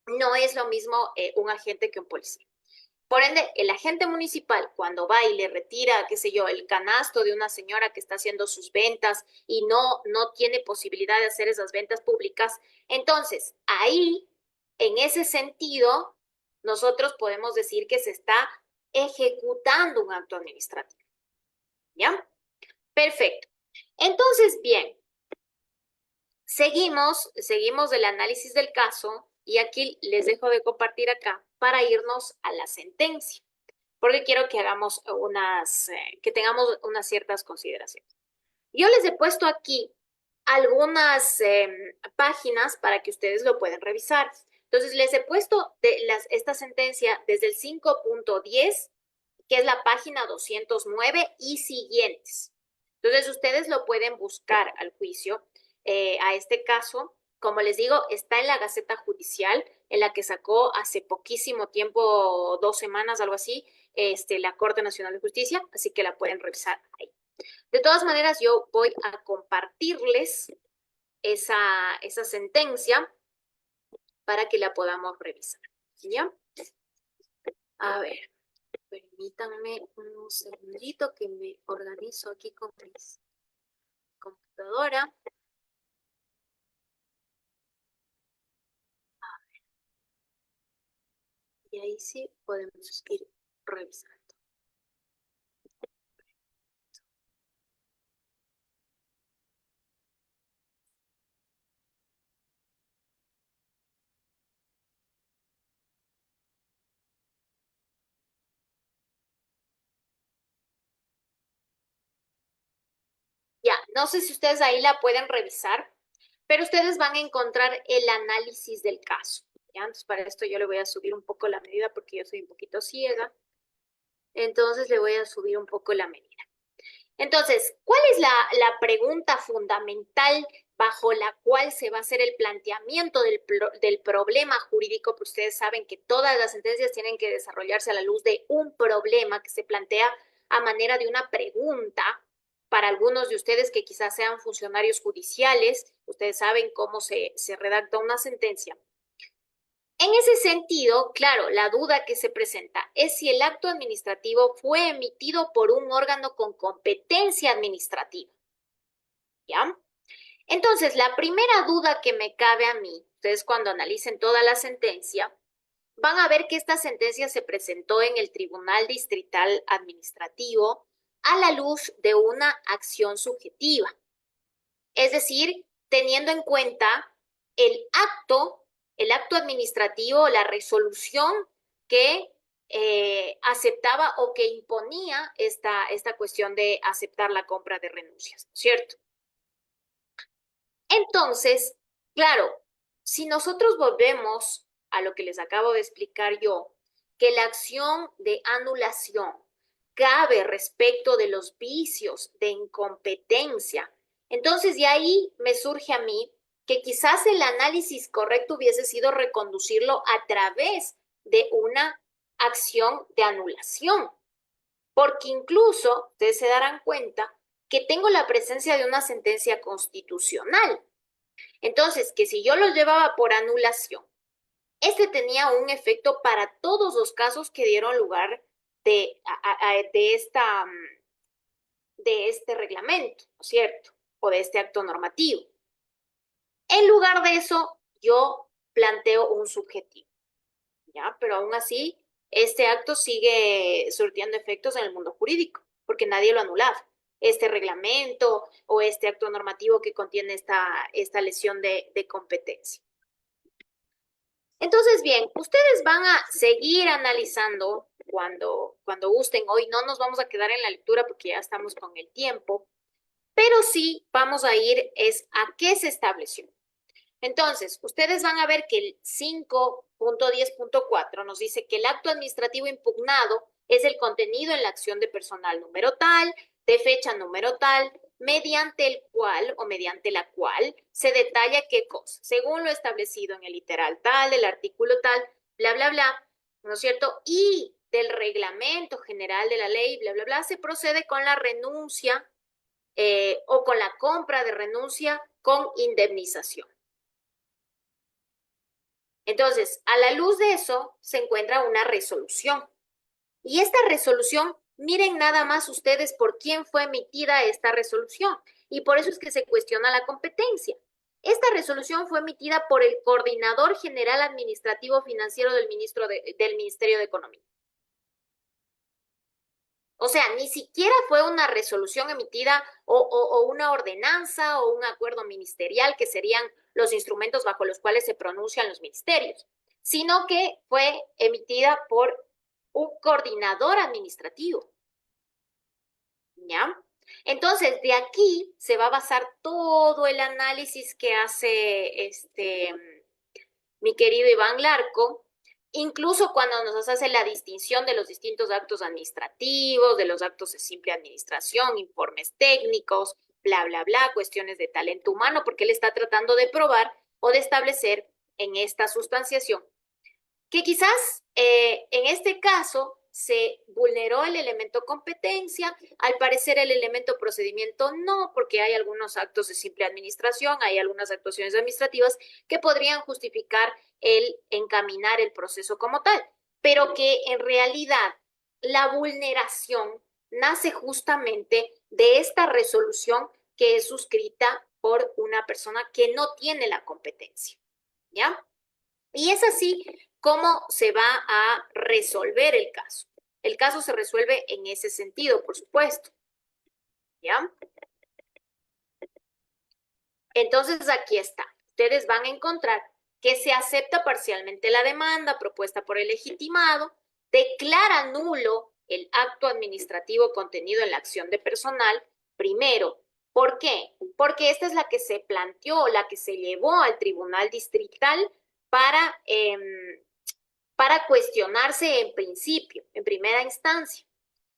no es lo mismo un agente que un policía. Por ende, el agente municipal, cuando va y le retira, qué sé yo, el canasto de una señora que está haciendo sus ventas y no tiene posibilidad de hacer esas ventas públicas, entonces ahí, en ese sentido, nosotros podemos decir que se está ejecutando un acto administrativo. ¿Ya? Perfecto. Entonces, bien, seguimos el análisis del caso y aquí les dejo de compartir acá para irnos a la sentencia, porque quiero que hagamos que tengamos unas ciertas consideraciones. Yo les he puesto aquí algunas páginas para que ustedes lo puedan revisar. Entonces, les he puesto esta sentencia desde el 5.10, que es la página 209 y siguientes. Entonces, ustedes lo pueden buscar al juicio. A este caso, como les digo, está en la Gaceta Judicial, en la que sacó hace poquísimo tiempo, 2 semanas, algo así, la Corte Nacional de Justicia, así que la pueden revisar ahí. De todas maneras, yo voy a compartirles esa sentencia para que la podamos revisar. ¿Ya? A ver, permítanme un segundito que me organizo aquí con mi computadora. Y ahí sí podemos ir revisando. Ya, no sé si ustedes ahí la pueden revisar, pero ustedes van a encontrar el análisis del caso. ¿Ya? Entonces, para esto yo le voy a subir un poco la medida porque yo soy un poquito ciega. Entonces, le voy a subir un poco la medida. Entonces, ¿cuál es la pregunta fundamental bajo la cual se va a hacer el planteamiento del problema jurídico? Pues ustedes saben que todas las sentencias tienen que desarrollarse a la luz de un problema que se plantea a manera de una pregunta. Para algunos de ustedes que quizás sean funcionarios judiciales, ustedes saben cómo se redacta una sentencia. En ese sentido, claro, la duda que se presenta es si el acto administrativo fue emitido por un órgano con competencia administrativa. ¿Ya? Entonces, la primera duda que me cabe a mí, ustedes cuando analicen toda la sentencia, van a ver que esta sentencia se presentó en el Tribunal Distrital Administrativo a la luz de una acción subjetiva. Es decir, teniendo en cuenta el acto administrativo, la resolución que aceptaba o que imponía esta cuestión de aceptar la compra de renuncias, ¿cierto? Entonces, claro, si nosotros volvemos a lo que les acabo de explicar yo, que la acción de anulación cabe respecto de los vicios de incompetencia, entonces de ahí me surge a mí que quizás el análisis correcto hubiese sido reconducirlo a través de una acción de anulación, porque incluso ustedes se darán cuenta que tengo la presencia de una sentencia constitucional. Entonces, que si yo los llevaba por anulación, este tenía un efecto para todos los casos que dieron lugar de este reglamento, ¿no es cierto? O de este acto normativo. En lugar de eso, yo planteo un subjetivo, ¿ya? Pero aún así, este acto sigue surtiendo efectos en el mundo jurídico, porque nadie lo anulaba. Este reglamento o este acto normativo que contiene esta lesión de competencia. Entonces, bien, ustedes van a seguir analizando cuando gusten. Hoy no nos vamos a quedar en la lectura porque ya estamos con el tiempo, pero sí vamos a ir a qué se estableció. Entonces, ustedes van a ver que el 5.10.4 nos dice que el acto administrativo impugnado es el contenido en la acción de personal número tal, de fecha número tal, mediante el cual o mediante la cual se detalla qué cosa, según lo establecido en el literal tal, del artículo tal, bla, bla, bla, ¿no es cierto? Y del reglamento general de la ley, bla, bla, bla, se procede con la renuncia o con la compra de renuncia con indemnización. Entonces, a la luz de eso, se encuentra una resolución. Y esta resolución, miren nada más ustedes por quién fue emitida esta resolución. Y por eso es que se cuestiona la competencia. Esta resolución fue emitida por el Coordinador General Administrativo Financiero del Ministerio de Economía. O sea, ni siquiera fue una resolución emitida o una ordenanza o un acuerdo ministerial, que serían los instrumentos bajo los cuales se pronuncian los ministerios, sino que fue emitida por un coordinador administrativo. ¿Ya? Entonces, de aquí se va a basar todo el análisis que hace mi querido Iván Larco, incluso cuando nos hace la distinción de los distintos actos administrativos, de los actos de simple administración, informes técnicos, bla, bla, bla, cuestiones de talento humano, porque él está tratando de probar o de establecer en esta sustanciación que quizás en este caso se vulneró el elemento competencia, al parecer el elemento procedimiento no, porque hay algunos actos de simple administración, hay algunas actuaciones administrativas que podrían justificar el encaminar el proceso como tal, pero que en realidad la vulneración nace justamente de esta resolución que es suscrita por una persona que no tiene la competencia, ¿ya? Y es así cómo se va a resolver el caso. El caso se resuelve en ese sentido, por supuesto. ¿Ya? Entonces, aquí está. Ustedes van a encontrar que se acepta parcialmente la demanda propuesta por el legitimado, declara nulo el acto administrativo contenido en la acción de personal, primero. ¿Por qué? Porque esta es la que se planteó, la que se llevó al tribunal distrital para cuestionarse en principio, en primera instancia.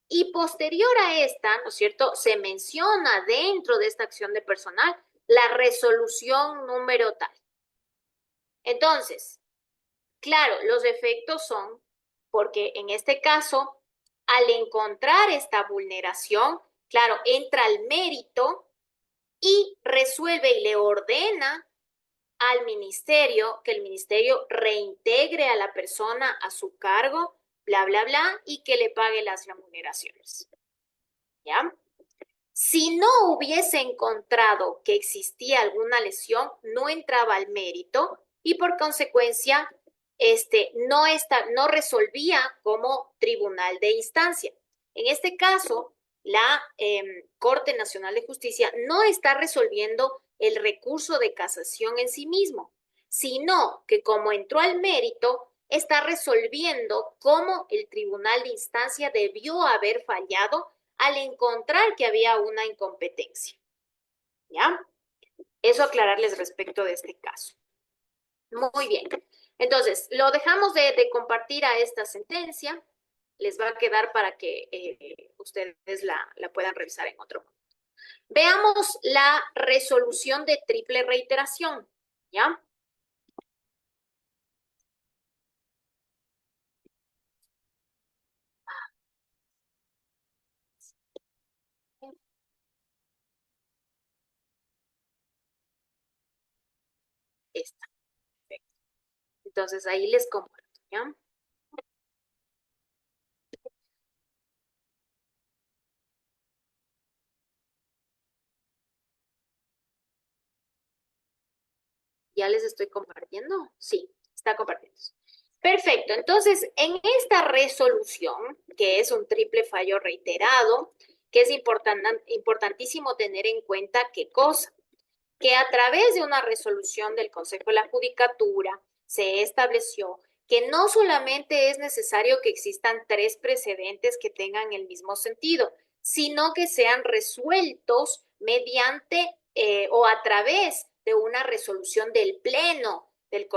Y posterior a esta, ¿no es cierto?, se menciona dentro de esta acción de personal la resolución número tal. Entonces, claro, los efectos son porque en este caso, al encontrar esta vulneración, claro, entra al mérito y resuelve y le ordena al ministerio que el ministerio reintegre a la persona a su cargo, bla, bla, bla, y que le pague las remuneraciones. ¿Ya? Si no hubiese encontrado que existía alguna lesión, no entraba al mérito y por consecuencia no resolvía como tribunal de instancia. En este caso, la Corte Nacional de Justicia no está resolviendo el recurso de casación en sí mismo, sino que como entró al mérito, está resolviendo cómo el tribunal de instancia debió haber fallado al encontrar que había una incompetencia. ¿Ya? Eso aclararles respecto de este caso. Muy bien. Entonces, lo dejamos de compartir a esta sentencia. Les va a quedar para que ustedes la puedan revisar en otro momento. Veamos la resolución de triple reiteración. ¿Ya? Esta. Perfecto. Entonces, ahí les comparto. ¿Ya? ¿Ya les estoy compartiendo? Sí, está compartiendo. Perfecto. Entonces, en esta resolución, que es un triple fallo reiterado, que es importantísimo tener en cuenta qué cosa, que a través de una resolución del Consejo de la Judicatura se estableció que no solamente es necesario que existan tres precedentes que tengan el mismo sentido, sino que sean resueltos mediante o a través de una resolución del Pleno de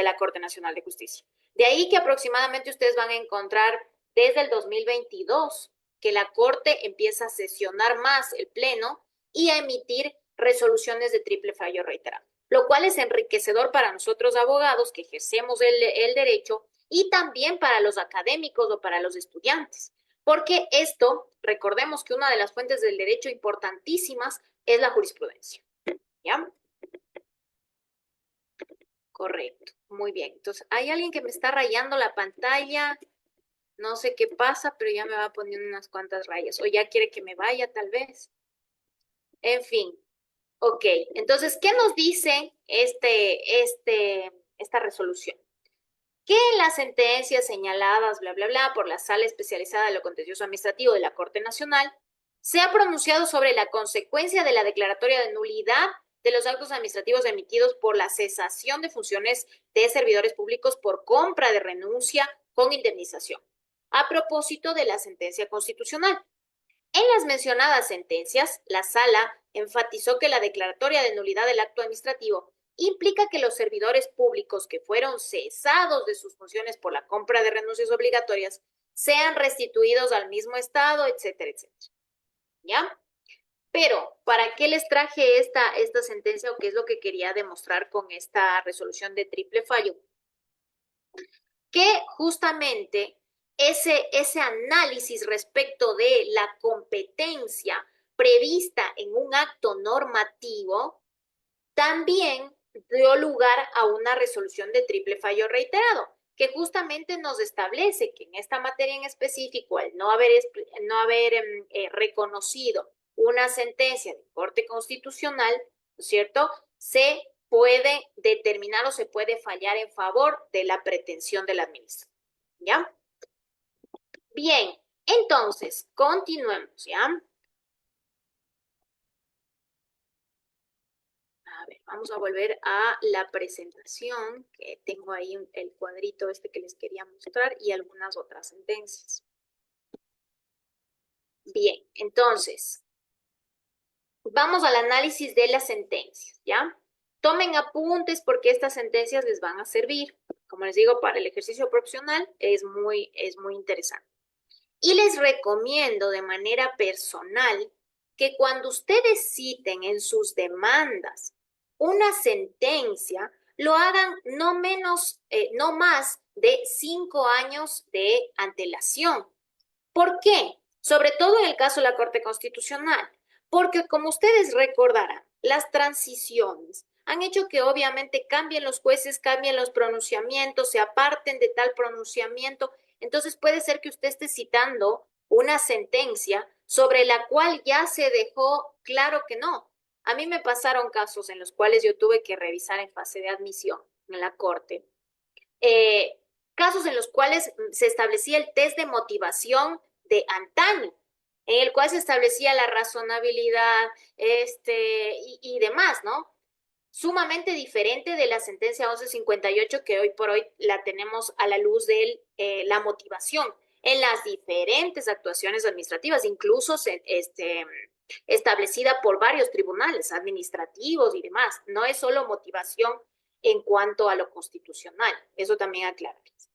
la Corte Nacional de Justicia. De ahí que aproximadamente ustedes van a encontrar desde el 2022 que la Corte empieza a sesionar más el Pleno y a emitir resoluciones de triple fallo reiterado, lo cual es enriquecedor para nosotros abogados que ejercemos el derecho y también para los académicos o para los estudiantes, porque esto, recordemos que una de las fuentes del derecho importantísimas es la jurisprudencia, ¿ya? Correcto, muy bien. Entonces, hay alguien que me está rayando la pantalla, no sé qué pasa, pero ya me va poniendo unas cuantas rayas, o ya quiere que me vaya tal vez. En fin, ok. Entonces, ¿qué nos dice esta resolución? Que en las sentencias señaladas, bla, bla, bla, por la Sala Especializada de lo Contencioso Administrativo de la Corte Nacional, se ha pronunciado sobre la consecuencia de la declaratoria de nulidad de los actos administrativos emitidos por la cesación de funciones de servidores públicos por compra de renuncia con indemnización, a propósito de la sentencia constitucional. En las mencionadas sentencias, la Sala enfatizó que la declaratoria de nulidad del acto administrativo implica que los servidores públicos que fueron cesados de sus funciones por la compra de renuncias obligatorias sean restituidos al mismo Estado, etcétera, etcétera. ¿Ya? Pero, ¿para qué les traje esta sentencia o qué es lo que quería demostrar con esta resolución de triple fallo? Que justamente ese análisis respecto de la competencia prevista en un acto normativo también dio lugar a una resolución de triple fallo reiterado, que justamente nos establece que en esta materia en específico, al no haber reconocido una sentencia de Corte Constitucional, ¿no es cierto?, se puede determinar o se puede fallar en favor de la pretensión de la ministra. ¿Ya? Bien, entonces, continuemos, ¿ya? A ver, vamos a volver a la presentación, que tengo ahí el cuadrito este que les quería mostrar y algunas otras sentencias. Bien, entonces, vamos al análisis de las sentencias, ¿ya? Tomen apuntes porque estas sentencias les van a servir. Como les digo, para el ejercicio profesional es muy interesante. Y les recomiendo de manera personal que cuando ustedes citen en sus demandas una sentencia, lo hagan no más de 5 años de antelación. ¿Por qué? Sobre todo en el caso de la Corte Constitucional, porque como ustedes recordarán, las transiciones han hecho que obviamente cambien los jueces, cambien los pronunciamientos, se aparten de tal pronunciamiento. Entonces puede ser que usted esté citando una sentencia sobre la cual ya se dejó claro que no. A mí me pasaron casos en los cuales yo tuve que revisar en fase de admisión en la Corte. Casos en los cuales se establecía el test de motivación antaño, en el cual se establecía la razonabilidad y demás, ¿no? Sumamente diferente de la sentencia 1158 que hoy por hoy la tenemos a la luz de la motivación en las diferentes actuaciones administrativas, incluso establecida por varios tribunales administrativos y demás. No es solo motivación en cuanto a lo constitucional, eso también aclararles.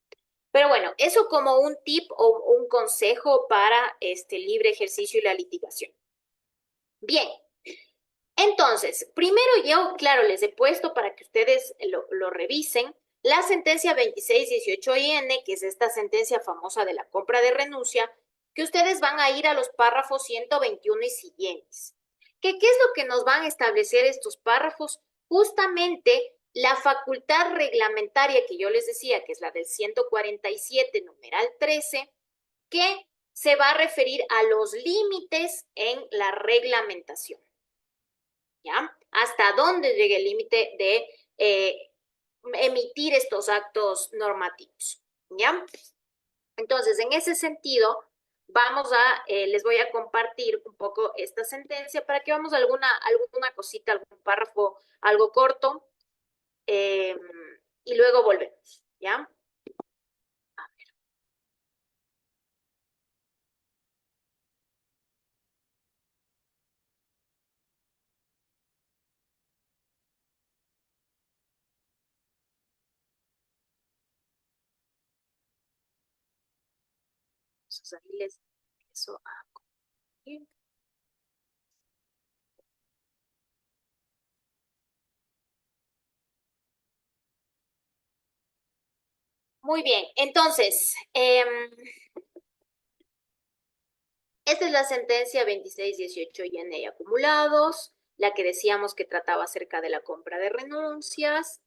Pero bueno, eso como un tip o un consejo para este libre ejercicio y la litigación. Bien, entonces, primero yo, claro, les he puesto para que ustedes lo revisen la sentencia 2618IN, que es esta sentencia famosa de la compra de renuncia, que ustedes van a ir a los párrafos 121 y siguientes. ¿Qué es lo que nos van a establecer estos párrafos? Justamente la facultad reglamentaria que yo les decía, que es la del 147, numeral 13, que se va a referir a los límites en la reglamentación. ¿Ya? ¿Hasta dónde llega el límite de emitir estos actos normativos? ¿Ya? Entonces, en ese sentido, les voy a compartir un poco esta sentencia para que vamos a alguna cosita, algún párrafo, algo corto, eh, y luego volvemos, ¿ya? Entonces, ahí les empiezo a compartir. Muy bien, entonces, esta es la sentencia 2618 y en ella acumulados, la que decíamos que trataba acerca de la compra de renuncias,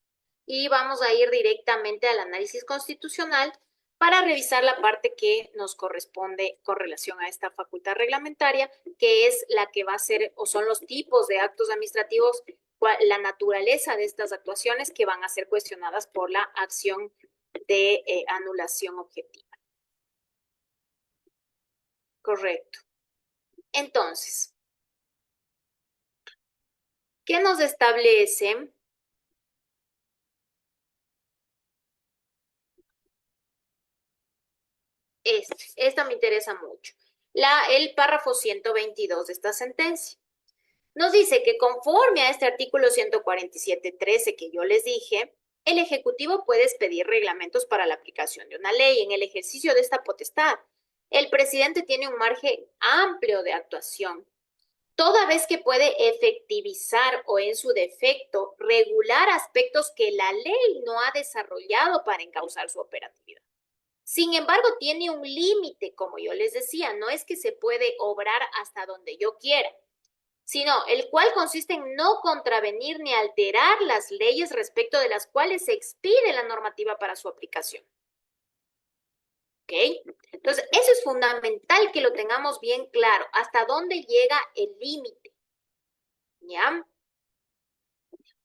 y vamos a ir directamente al análisis constitucional para revisar la parte que nos corresponde con relación a esta facultad reglamentaria, que es la que va a ser, o son los tipos de actos administrativos, la naturaleza de estas actuaciones que van a ser cuestionadas por la acción de anulación objetiva. Correcto. Entonces, ¿qué nos establece? Esta me interesa mucho. El párrafo 122 de esta sentencia. Nos dice que conforme a este artículo 147.13 que yo les dije, el Ejecutivo puede expedir reglamentos para la aplicación de una ley. En el ejercicio de esta potestad, el presidente tiene un margen amplio de actuación, toda vez que puede efectivizar o en su defecto regular aspectos que la ley no ha desarrollado para encauzar su operatividad. Sin embargo, tiene un límite, como yo les decía, no es que se puede obrar hasta donde yo quiera, sino el cual consiste en no contravenir ni alterar las leyes respecto de las cuales se expide la normativa para su aplicación. ¿Ok? Entonces, eso es fundamental que lo tengamos bien claro, hasta dónde llega el límite. ¿Ya?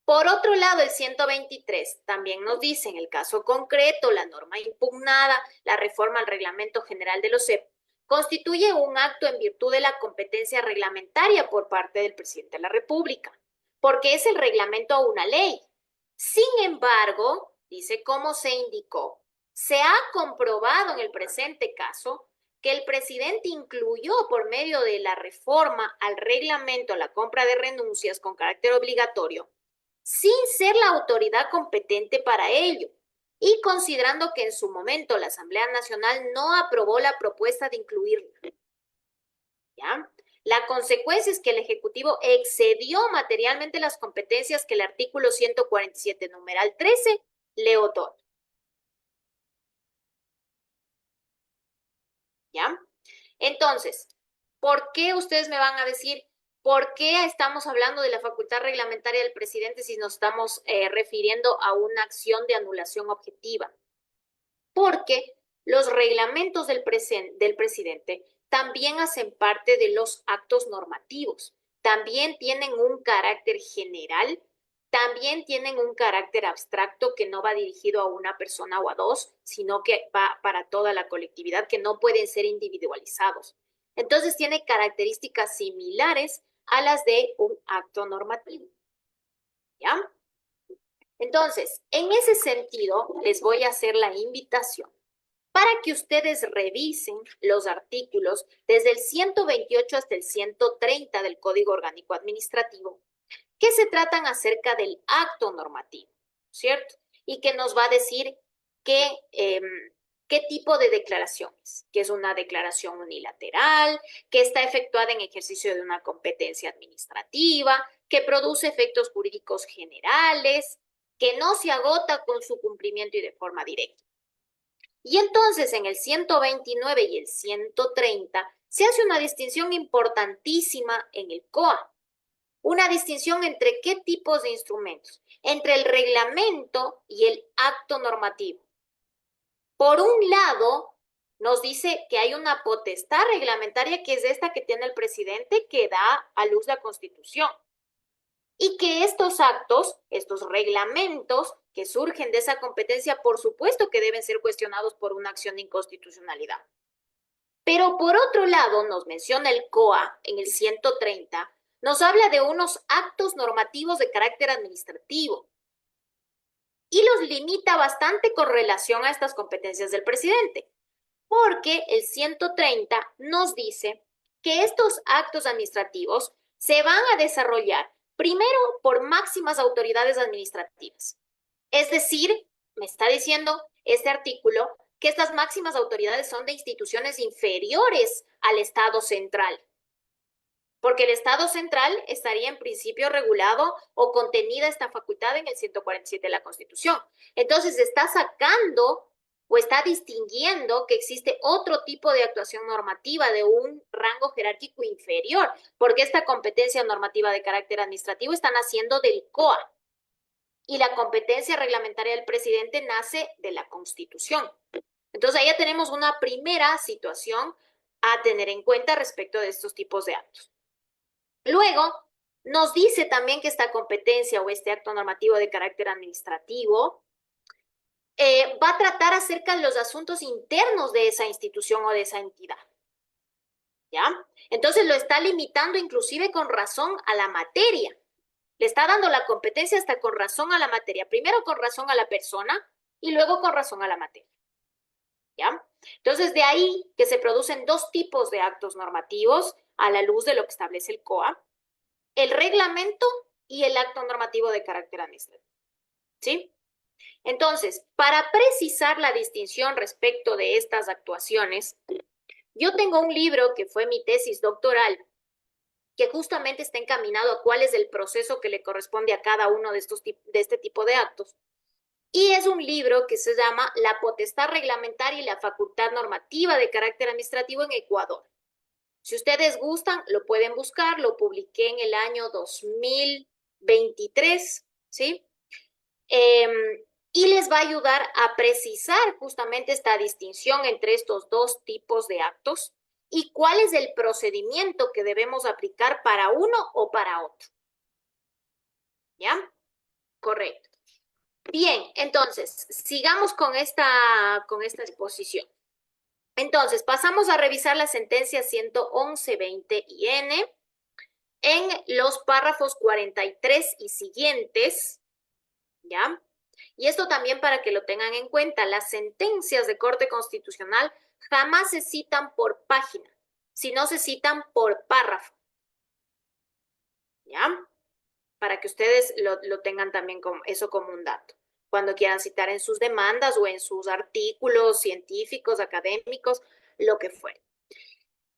Por otro lado, el 123 también nos dice, en el caso concreto, la norma impugnada, la reforma al Reglamento General de los CEP, constituye un acto en virtud de la competencia reglamentaria por parte del presidente de la República, porque es el reglamento a una ley. Sin embargo, dice cómo se indicó, se ha comprobado en el presente caso que el presidente incluyó por medio de la reforma al reglamento la compra de renuncias con carácter obligatorio sin ser la autoridad competente para ello y considerando que en su momento la Asamblea Nacional no aprobó la propuesta de incluirla. ¿Ya? La consecuencia es que el Ejecutivo excedió materialmente las competencias que el artículo 147, numeral 13, le otorga. ¿Ya? Entonces, ¿por qué ustedes me van a decir, por qué estamos hablando de la facultad reglamentaria del presidente si nos estamos refiriendo a una acción de anulación objetiva? Porque los reglamentos del presidente también hacen parte de los actos normativos, también tienen un carácter general, también tienen un carácter abstracto que no va dirigido a una persona o a dos, sino que va para toda la colectividad, que no pueden ser individualizados. Entonces tiene características similares a las de un acto normativo. ¿Ya? Entonces, en ese sentido, les voy a hacer la invitación para que ustedes revisen los artículos desde el 128 hasta el 130 del Código Orgánico Administrativo, que se tratan acerca del acto normativo, ¿cierto? Y que nos va a decir qué tipo de declaración es, que es una declaración unilateral, que está efectuada en ejercicio de una competencia administrativa, que produce efectos jurídicos generales, que no se agota con su cumplimiento y de forma directa. Y entonces en el 129 y el 130 se hace una distinción importantísima en el COA. Una distinción entre qué tipos de instrumentos, entre el reglamento y el acto normativo. Por un lado, nos dice que hay una potestad reglamentaria que es esta que tiene el presidente que da a luz la Constitución. Y que estos actos, estos reglamentos que surgen de esa competencia, por supuesto que deben ser cuestionados por una acción de inconstitucionalidad. Pero por otro lado, nos menciona el COA en el 130, nos habla de unos actos normativos de carácter administrativo y los limita bastante con relación a estas competencias del presidente, porque el 130 nos dice que estos actos administrativos se van a desarrollar primero por máximas autoridades administrativas. Es decir, me está diciendo este artículo que estas máximas autoridades son de instituciones inferiores al Estado central, porque el Estado central estaría en principio regulado o contenida esta facultad en el 147 de la Constitución. Entonces está sacando o está distinguiendo que existe otro tipo de actuación normativa de un rango jerárquico inferior, porque esta competencia normativa de carácter administrativo está naciendo del COA y la competencia reglamentaria del presidente nace de la Constitución. Entonces, ahí ya tenemos una primera situación a tener en cuenta respecto de estos tipos de actos. Luego, nos dice también que esta competencia o este acto normativo de carácter administrativo va a tratar acerca de los asuntos internos de esa institución o de esa entidad. ¿Ya? Entonces lo está limitando inclusive con razón a la materia. Le está dando la competencia hasta con razón a la materia. Primero con razón a la persona y luego con razón a la materia. ¿Ya? Entonces de ahí que se producen dos tipos de actos normativos a la luz de lo que establece el COA. El reglamento y el acto normativo de carácter administrativo. ¿Sí? Entonces, para precisar la distinción respecto de estas actuaciones, yo tengo un libro que fue mi tesis doctoral, que justamente está encaminado a cuál es el proceso que le corresponde a cada uno de este tipo de actos. Y es un libro que se llama La potestad reglamentaria y la facultad normativa de carácter administrativo en Ecuador. Si ustedes gustan, lo pueden buscar, lo publiqué en el año 2023, ¿sí? Y les va a ayudar a precisar justamente esta distinción entre estos dos tipos de actos y cuál es el procedimiento que debemos aplicar para uno o para otro. ¿Ya? Correcto. Bien, entonces, sigamos con esta exposición. Entonces, pasamos a revisar la sentencia 111-20 IN en los párrafos 43 y siguientes, ¿ya? Y esto también para que lo tengan en cuenta, las sentencias de Corte Constitucional jamás se citan por página, sino se citan por párrafo, ¿ya? Para que ustedes lo tengan también como, eso como un dato, cuando quieran citar en sus demandas o en sus artículos científicos, académicos, lo que fuere.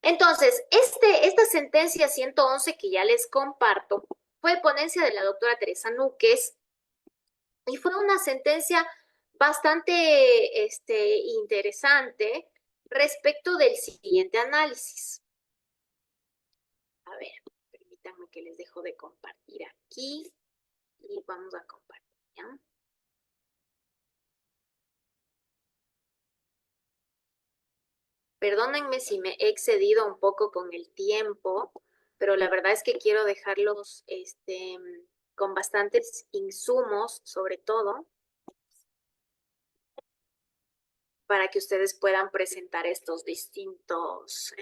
Entonces, esta sentencia 111 que ya les comparto fue ponencia de la doctora Teresa Núquez y fue una sentencia bastante interesante respecto del siguiente análisis. A ver, permítanme que les dejo de compartir aquí y vamos a compartir, ¿ya? Perdónenme si me he excedido un poco con el tiempo, pero la verdad es que quiero dejarlos con bastantes insumos, sobre todo, para que ustedes puedan presentar estos distintos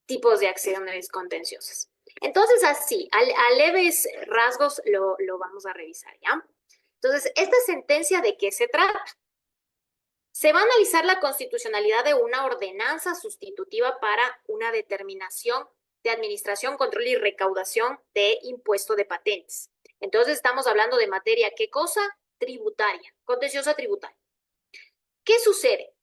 tipos de acciones contenciosas. Entonces, así, a leves rasgos lo vamos a revisar, ¿ya? Entonces, ¿esta sentencia de qué se trata? Se va a analizar la constitucionalidad de una ordenanza sustitutiva para una determinación de administración, control y recaudación de impuesto de patentes. Entonces, estamos hablando de materia, ¿qué cosa? Tributaria, contenciosa tributaria. ¿Qué sucede?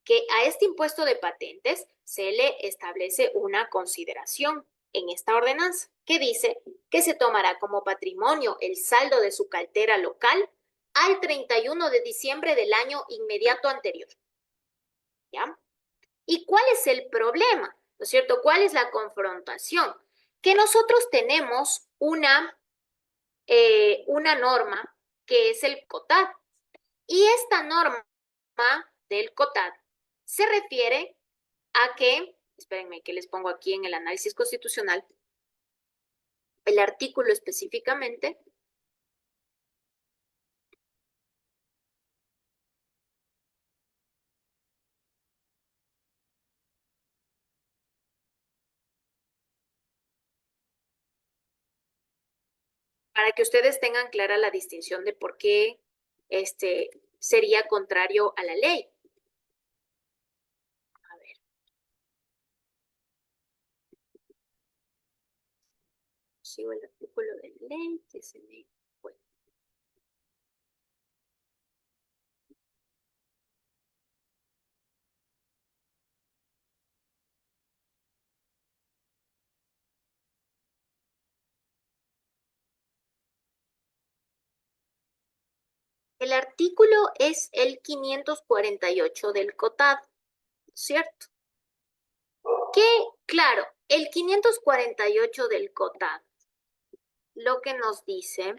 Que a este impuesto de patentes se le establece una consideración en esta ordenanza que dice que se tomará como patrimonio el saldo de su cartera local al 31 de diciembre del año inmediato anterior. ¿Ya? ¿Y cuál es el problema? ¿No es cierto? ¿Cuál es la confrontación? Que nosotros tenemos una norma que es el COTAD. Y esta norma del COTAD se refiere a que, espérenme que les pongo aquí en el análisis constitucional, el artículo específicamente, para que ustedes tengan clara la distinción de por qué sería contrario a la ley. A ver. Sigo el artículo de ley que se me fue. El artículo es el 548 del COTAD, ¿cierto? Que, claro, el 548 del COTAD lo que nos dice,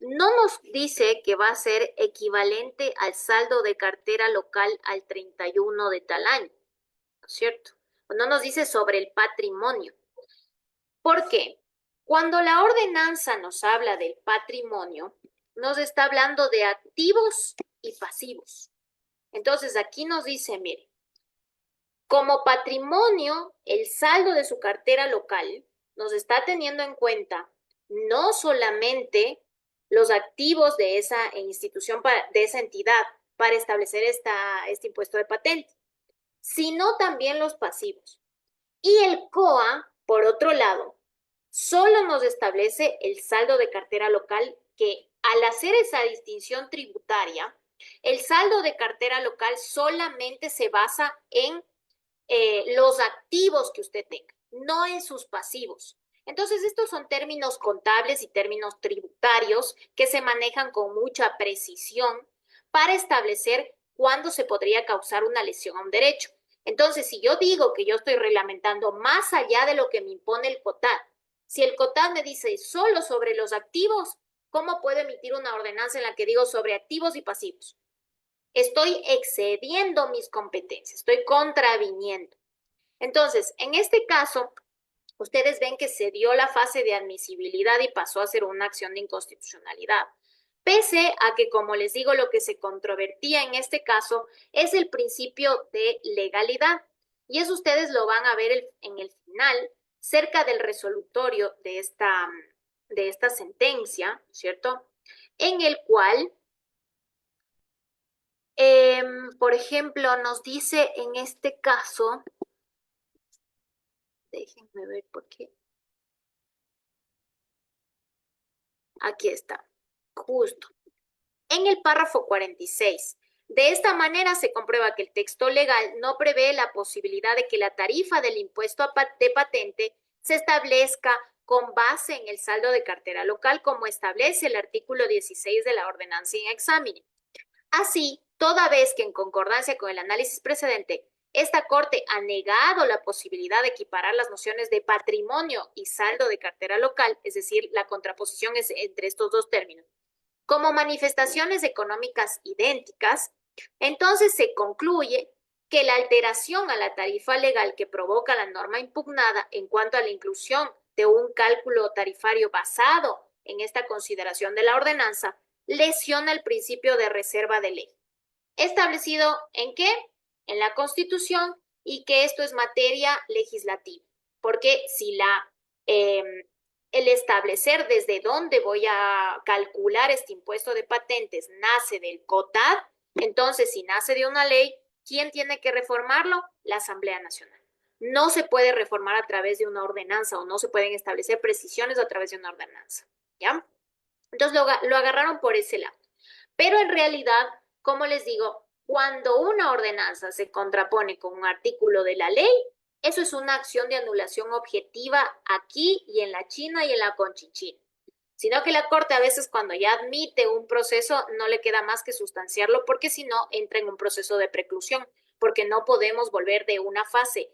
no nos dice que va a ser equivalente al saldo de cartera local al 31 de tal año, ¿no es cierto? No nos dice sobre el patrimonio. ¿Por qué? Cuando la ordenanza nos habla del patrimonio, nos está hablando de activos y pasivos. Entonces aquí nos dice, mire, como patrimonio, el saldo de su cartera local nos está teniendo en cuenta no solamente los activos de esa institución, de esa entidad para establecer este impuesto de patente, sino también los pasivos. Y el COA, por otro lado, solo nos establece el saldo de cartera local que al hacer esa distinción tributaria, el saldo de cartera local solamente se basa en los activos que usted tenga, no en sus pasivos. Entonces, estos son términos contables y términos tributarios que se manejan con mucha precisión para establecer cuándo se podría causar una lesión a un derecho. Entonces, si yo digo que yo estoy reglamentando más allá de lo que me impone el COTAD, si el COTAD me dice solo sobre los activos, ¿cómo puedo emitir una ordenanza en la que digo sobre activos y pasivos? Estoy excediendo mis competencias, estoy contraviniendo. Entonces, en este caso, ustedes ven que se dio la fase de admisibilidad y pasó a ser una acción de inconstitucionalidad. Pese a que, como les digo, lo que se controvertía en este caso es el principio de legalidad. Y eso ustedes lo van a ver en el final, cerca del resolutorio de esta sentencia, ¿cierto? En el cual por ejemplo, nos dice en este caso, déjenme ver por qué. Aquí está, justo. En el párrafo 46. De esta manera se comprueba que el texto legal no prevé la posibilidad de que la tarifa del impuesto de patente se establezca con base en el saldo de cartera local, como establece el artículo 16 de la ordenanza en examen. Así, toda vez que en concordancia con el análisis precedente, esta Corte ha negado la posibilidad de equiparar las nociones de patrimonio y saldo de cartera local, es decir, la contraposición es entre estos dos términos, como manifestaciones económicas idénticas, entonces se concluye que la alteración a la tarifa legal que provoca la norma impugnada en cuanto a la inclusión de un cálculo tarifario basado en esta consideración de la ordenanza lesiona el principio de reserva de ley. ¿Establecido en qué? En la Constitución, y que esto es materia legislativa. Porque si el establecer desde dónde voy a calcular este impuesto de patentes nace del COTAD, entonces si nace de una ley, ¿quién tiene que reformarlo? La Asamblea Nacional. No se puede reformar a través de una ordenanza o no se pueden establecer precisiones a través de una ordenanza, ¿ya? Entonces lo agarraron por ese lado. Pero en realidad, como les digo, cuando una ordenanza se contrapone con un artículo de la ley, eso es una acción de anulación objetiva aquí y en la China y en la Conchichina. Sino que la Corte a veces cuando ya admite un proceso no le queda más que sustanciarlo porque si no entra en un proceso de preclusión, porque no podemos volver de una fase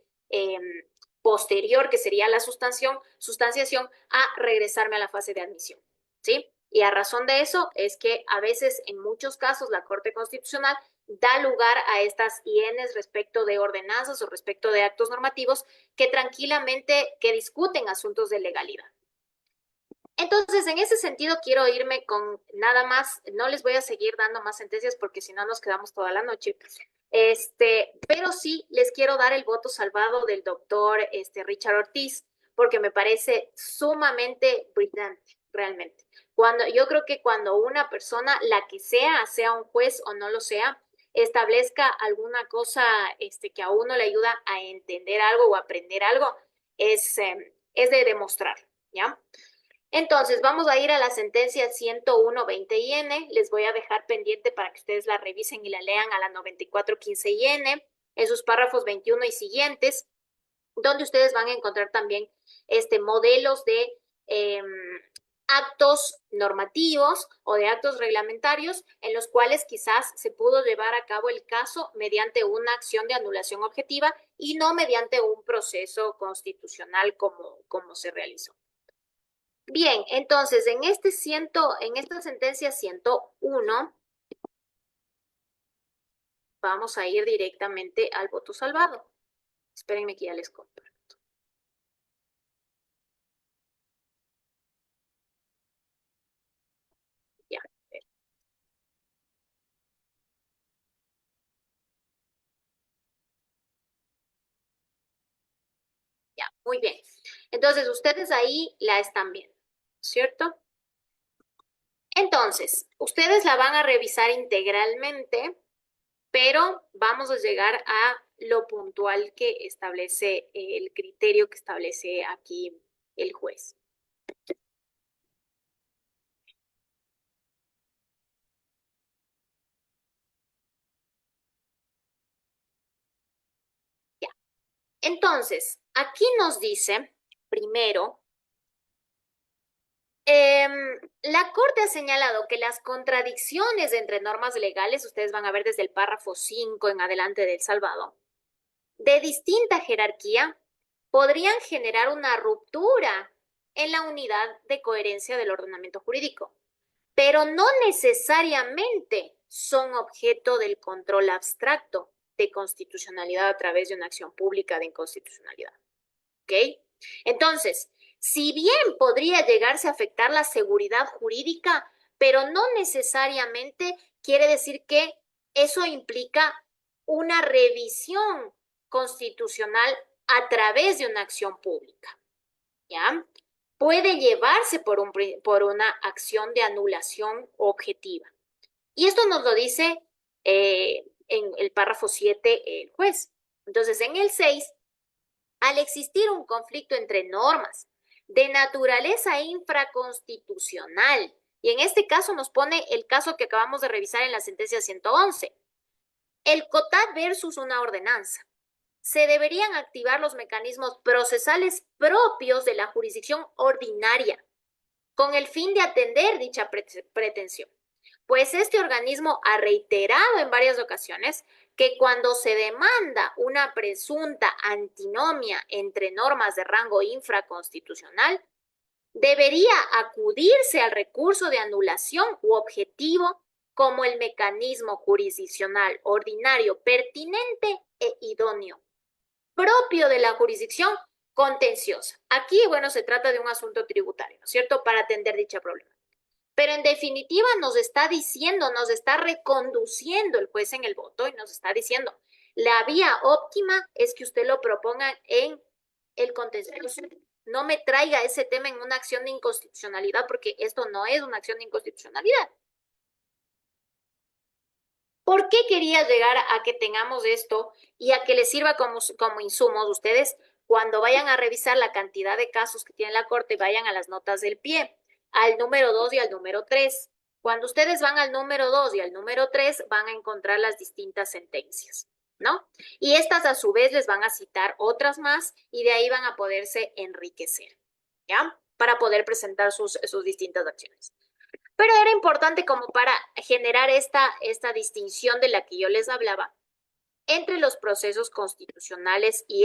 posterior, que sería la sustanciación, a regresarme a la fase de admisión, ¿sí? Y a razón de eso es que a veces, en muchos casos, la Corte Constitucional da lugar a estas hienes respecto de ordenanzas o respecto de actos normativos que tranquilamente discuten asuntos de legalidad. Entonces, en ese sentido, quiero irme con nada más, no les voy a seguir dando más sentencias porque si no nos quedamos toda la noche. Pero sí les quiero dar el voto salvado del doctor Richard Ortiz, porque me parece sumamente brillante, realmente. Yo creo que cuando una persona, la que sea un juez o no lo sea, establezca alguna cosa que a uno le ayuda a entender algo o aprender algo, es de demostrar, ¿ya? Entonces, vamos a ir a la sentencia 101-20-IN. Les voy a dejar pendiente para que ustedes la revisen y la lean a la 94-15-IN, en sus párrafos 21 y siguientes, donde ustedes van a encontrar también modelos de actos normativos o de actos reglamentarios en los cuales quizás se pudo llevar a cabo el caso mediante una acción de anulación objetiva y no mediante un proceso constitucional como se realizó. Bien, entonces en esta sentencia 101 vamos a ir directamente al voto salvado. Espérenme que ya les comparto. Ya. Ya, muy bien. Entonces, ustedes ahí la están viendo, ¿cierto? Entonces, ustedes la van a revisar integralmente, pero vamos a llegar a lo puntual que establece el criterio que establece aquí el juez. Ya. Entonces, aquí nos dice, primero, la Corte ha señalado que las contradicciones entre normas legales, ustedes van a ver desde el párrafo 5 en adelante del salvado, de distinta jerarquía, podrían generar una ruptura en la unidad de coherencia del ordenamiento jurídico, pero no necesariamente son objeto del control abstracto de constitucionalidad a través de una acción pública de inconstitucionalidad. ¿Ok? Entonces, si bien podría llegarse a afectar la seguridad jurídica, pero no necesariamente quiere decir que eso implica una revisión constitucional a través de una acción pública. ¿Ya? Puede llevarse por una acción de anulación objetiva. Y esto nos lo dice en el párrafo 7 el juez. Entonces, en el 6 al existir un conflicto entre normas de naturaleza infraconstitucional, y en este caso nos pone el caso que acabamos de revisar en la sentencia 111, el COTAD versus una ordenanza. Se deberían activar los mecanismos procesales propios de la jurisdicción ordinaria con el fin de atender dicha pretensión. Pues este organismo ha reiterado en varias ocasiones que cuando se demanda una presunta antinomia entre normas de rango infraconstitucional, debería acudirse al recurso de anulación u objetivo como el mecanismo jurisdiccional ordinario pertinente e idóneo, propio de la jurisdicción contenciosa. Aquí, bueno, se trata de un asunto tributario, ¿no es cierto?, para atender dicha problema. Pero en definitiva nos está diciendo, nos está reconduciendo el juez en el voto y nos está diciendo, la vía óptima es que usted lo proponga en el contencioso. No me traiga ese tema en una acción de inconstitucionalidad porque esto no es una acción de inconstitucionalidad. ¿Por qué quería llegar a que tengamos esto y a que les sirva como insumos? Ustedes, cuando vayan a revisar la cantidad de casos que tiene la Corte, vayan a las notas del pie, al número 2 y al número 3. Cuando ustedes van al número 2 y al número 3, van a encontrar las distintas sentencias, ¿no? Y estas a su vez les van a citar otras más y de ahí van a poderse enriquecer, ¿ya? Para poder presentar sus distintas acciones. Pero era importante como para generar esta distinción de la que yo les hablaba entre los procesos constitucionales y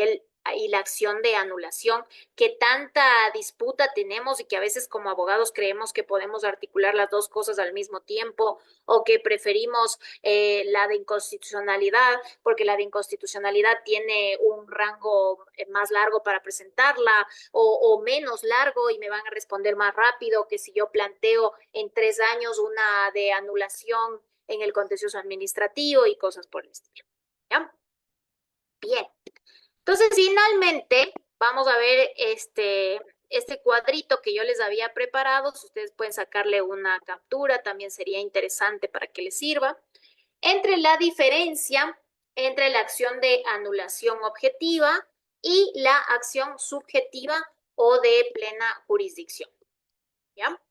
la acción de anulación, que tanta disputa tenemos y que a veces como abogados creemos que podemos articular las dos cosas al mismo tiempo o que preferimos la de inconstitucionalidad porque la de inconstitucionalidad tiene un rango más largo para presentarla o menos largo y me van a responder más rápido que si yo planteo en 3 años una de anulación en el contencioso administrativo y cosas por el estilo. ¿Ya? Bien. Entonces, finalmente, vamos a ver este cuadrito que yo les había preparado. Si ustedes pueden sacarle una captura, también sería interesante para que les sirva. Entre la diferencia entre la acción de anulación objetiva y la acción subjetiva o de plena jurisdicción. ¿Ya?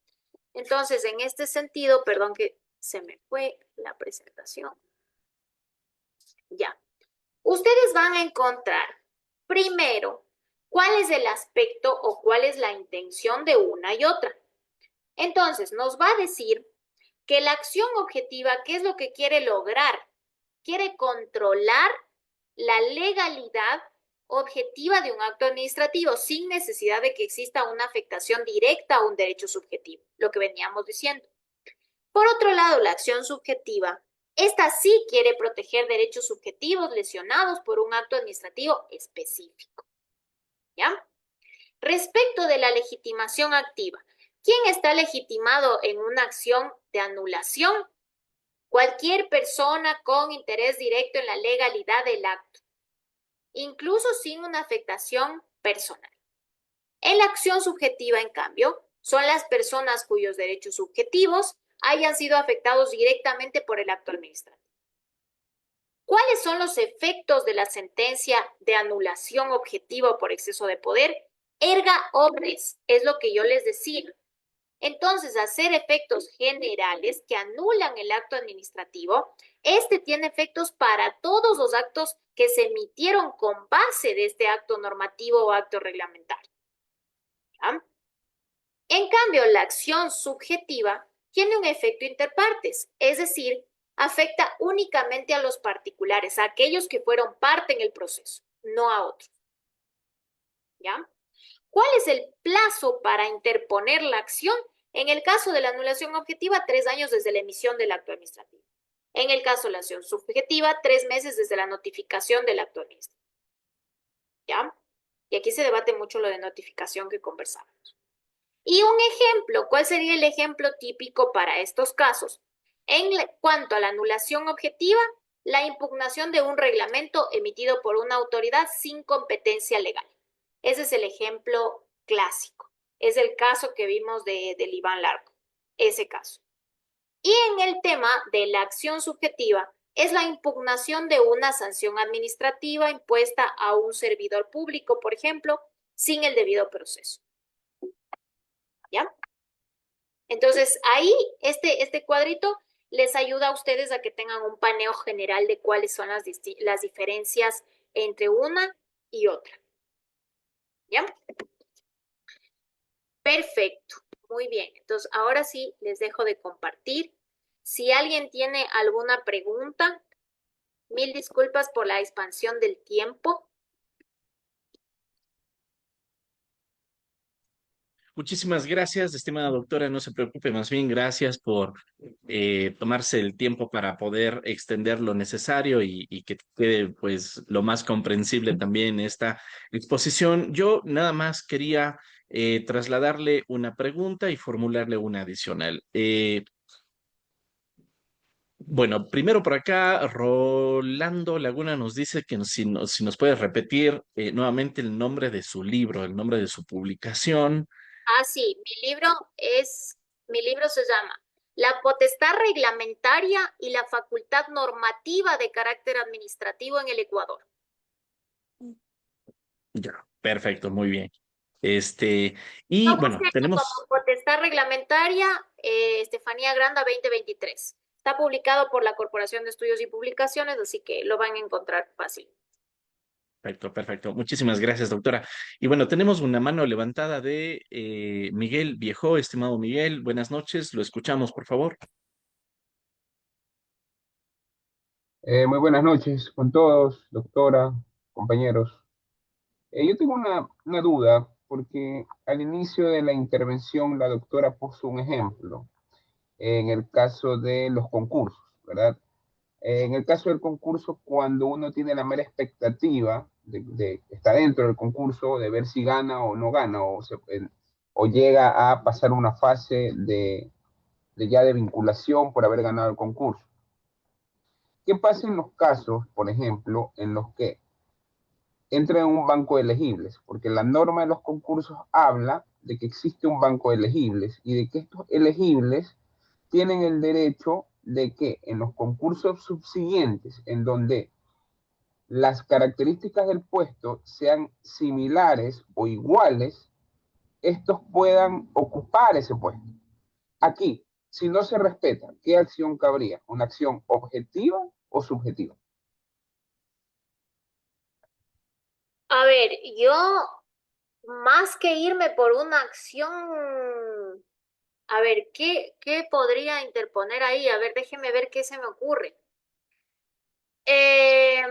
Entonces, en este sentido, perdón que se me fue la presentación. Ya. Ustedes van a encontrar, primero, cuál es el aspecto o cuál es la intención de una y otra. Entonces, nos va a decir que la acción objetiva, ¿qué es lo que quiere lograr? Quiere controlar la legalidad objetiva de un acto administrativo sin necesidad de que exista una afectación directa a un derecho subjetivo, lo que veníamos diciendo. Por otro lado, la acción subjetiva, esta sí quiere proteger derechos subjetivos lesionados por un acto administrativo específico. ¿Ya? Respecto de la legitimación activa, ¿quién está legitimado en una acción de anulación? Cualquier persona con interés directo en la legalidad del acto, incluso sin una afectación personal. En la acción subjetiva, en cambio, son las personas cuyos derechos subjetivos hayan sido afectados directamente por el acto administrativo. ¿Cuáles son los efectos de la sentencia de anulación objetiva por exceso de poder? Erga omnes, es lo que yo les decía. Entonces, hacer efectos generales que anulan el acto administrativo, este tiene efectos para todos los actos que se emitieron con base de este acto normativo o acto reglamentario. ¿Ya? En cambio, la acción subjetiva tiene un efecto interpartes, es decir, afecta únicamente a los particulares, a aquellos que fueron parte en el proceso, no a otros. ¿Ya? ¿Cuál es el plazo para interponer la acción? En el caso de la anulación objetiva, 3 años desde la emisión del acto administrativo. En el caso de la acción subjetiva, 3 meses desde la notificación del acto administrativo. ¿Ya? Y aquí se debate mucho lo de notificación que conversábamos. Y un ejemplo, ¿cuál sería el ejemplo típico para estos casos? En cuanto a la anulación objetiva, la impugnación de un reglamento emitido por una autoridad sin competencia legal. Ese es el ejemplo clásico. Es el caso que vimos del Iván Largo, ese caso. Y en el tema de la acción subjetiva, es la impugnación de una sanción administrativa impuesta a un servidor público, por ejemplo, sin el debido proceso. ¿Ya? Entonces, ahí este cuadrito les ayuda a ustedes a que tengan un paneo general de cuáles son las diferencias entre una y otra. ¿Ya? Perfecto, muy bien. Entonces, ahora sí les dejo de compartir. Si alguien tiene alguna pregunta, mil disculpas por la expansión del tiempo. Muchísimas gracias, estimada doctora. No se preocupe, más bien gracias por tomarse el tiempo para poder extender lo necesario y que quede pues lo más comprensible también esta exposición. Yo nada más quería trasladarle una pregunta y formularle una adicional. Bueno, primero por acá, Rolando Laguna nos dice que si nos puede repetir nuevamente el nombre de su libro, el nombre de su publicación. Ah, sí, mi libro se llama La potestad reglamentaria y la facultad normativa de carácter administrativo en el Ecuador. Ya, perfecto, muy bien. Este, y No, bueno, búsquenlo tenemos, como potestad reglamentaria Estefanía Granda 2023. Está publicado por la Corporación de Estudios y Publicaciones, así que lo van a encontrar fácil. perfecto, perfecto. Muchísimas gracias, doctora. Y bueno, tenemos una mano levantada de Miguel Viejo, estimado Miguel. Buenas noches, lo escuchamos, por favor. Muy buenas noches con todos, doctora, compañeros. Yo tengo una duda, porque al inicio de la intervención la doctora puso un ejemplo en el caso de los concursos, ¿verdad? En el caso del concurso, cuando uno tiene la mera expectativa de estar dentro del concurso, de ver si gana o no gana, o llega a pasar una fase de ya de vinculación por haber ganado el concurso. ¿Qué pasa en los casos, por ejemplo, en los que entra en un banco de elegibles? Porque la norma de los concursos habla de que existe un banco de elegibles y de que estos elegibles tienen el derecho de que en los concursos subsiguientes, en donde las características del puesto sean similares o iguales, estos puedan ocupar ese puesto. Aquí, si no se respeta, ¿qué acción cabría? ¿Una acción objetiva o subjetiva? A ver, yo más que irme por una acción A ver, ¿qué podría interponer ahí? A ver, déjeme ver qué se me ocurre. Eh,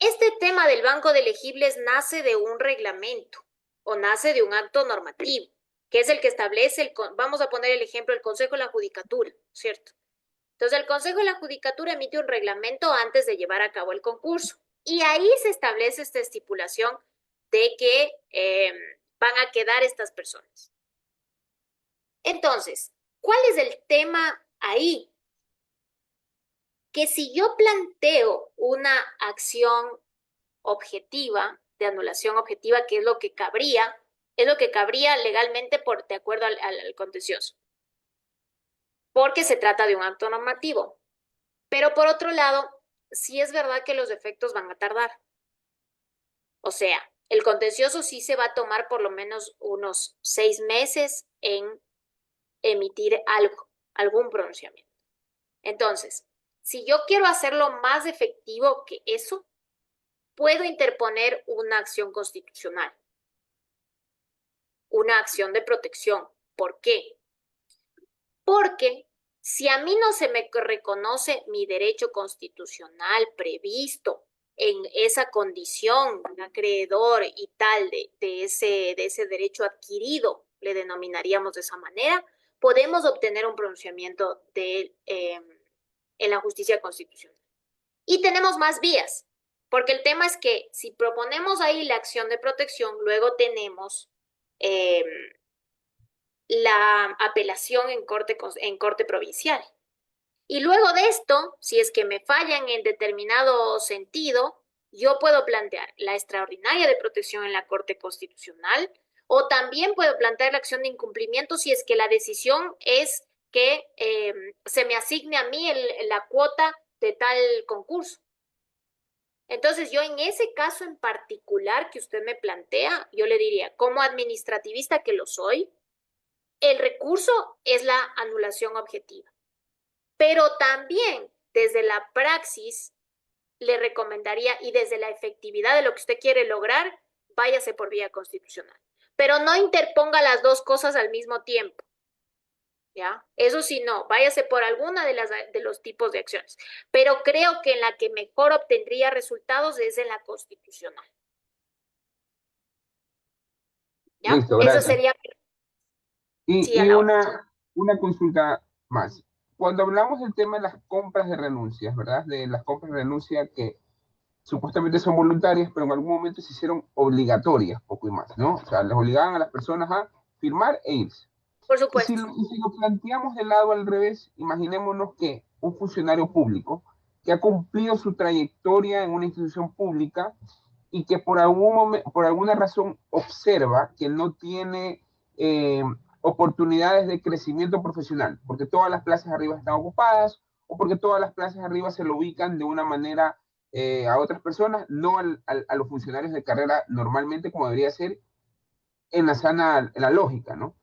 Este tema del banco de elegibles nace de un reglamento o nace de un acto normativo, que es el que establece, vamos a poner el ejemplo, el Consejo de la Judicatura, ¿cierto? Entonces, el Consejo de la Judicatura emite un reglamento antes de llevar a cabo el concurso y ahí se establece esta estipulación de que van a quedar estas personas. Entonces, ¿cuál es el tema ahí? Que si yo planteo una acción objetiva, de anulación objetiva, que es lo que cabría, legalmente de acuerdo al contencioso, porque se trata de un acto normativo. Pero por otro lado, sí es verdad que los efectos van a tardar. O sea, el contencioso sí se va a tomar por lo menos unos 6 meses en emitir algún pronunciamiento. Entonces, si yo quiero hacerlo más efectivo que eso, puedo interponer una acción constitucional, una acción de protección. ¿Por qué? Porque si a mí no se me reconoce mi derecho constitucional previsto en esa condición de acreedor y tal de ese derecho adquirido, le denominaríamos de esa manera, podemos obtener un pronunciamiento en la justicia constitucional. Y tenemos más vías, porque el tema es que si proponemos ahí la acción de protección, luego tenemos la apelación en corte provincial. Y luego de esto, si es que me fallan en determinado sentido, yo puedo plantear la extraordinaria de protección en la Corte Constitucional o también puedo plantear la acción de incumplimiento si es que la decisión es que se me asigne a mí la cuota de tal concurso. Entonces, yo en ese caso en particular que usted me plantea, yo le diría, como administrativista que lo soy, el recurso es la anulación objetiva. Pero también desde la praxis le recomendaría y desde la efectividad de lo que usted quiere lograr, váyase por vía constitucional. Pero no interponga las dos cosas al mismo tiempo. ¿Ya? Eso sí, no, váyase por alguna de los tipos de acciones. Pero creo que en la que mejor obtendría resultados es en la constitucional. ¿Ya? Listo, Eso gracias. sería sí a Y la hora. una consulta más. Cuando hablamos del tema de las compras de renuncias, ¿verdad? De las compras de renuncia que supuestamente son voluntarias, pero en algún momento se hicieron obligatorias, poco y más, ¿no? O sea, les obligaban a las personas a firmar e irse. Por Y si, supuesto. y si lo planteamos del lado al revés, imaginémonos que un funcionario público que ha cumplido su trayectoria en una institución pública y que por alguna razón observa que no tiene oportunidades de crecimiento profesional, porque todas las plazas arriba están ocupadas o porque todas las plazas arriba se lo ubican de una manera a otras personas, no a los funcionarios de carrera normalmente como debería ser en en la lógica, ¿no?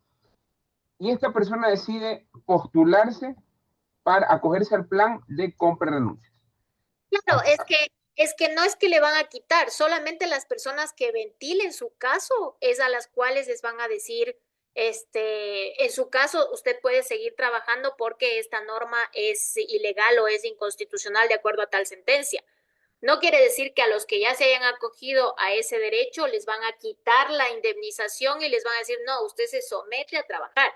Y esta persona decide postularse para acogerse al plan de compra y renuncias. Claro, es que no es que le van a quitar, solamente las personas que ventilen su caso es a las cuales les van a decir, en su caso usted puede seguir trabajando porque esta norma es ilegal o es inconstitucional de acuerdo a tal sentencia. No quiere decir que a los que ya se hayan acogido a ese derecho les van a quitar la indemnización y les van a decir, no, usted se somete a trabajar.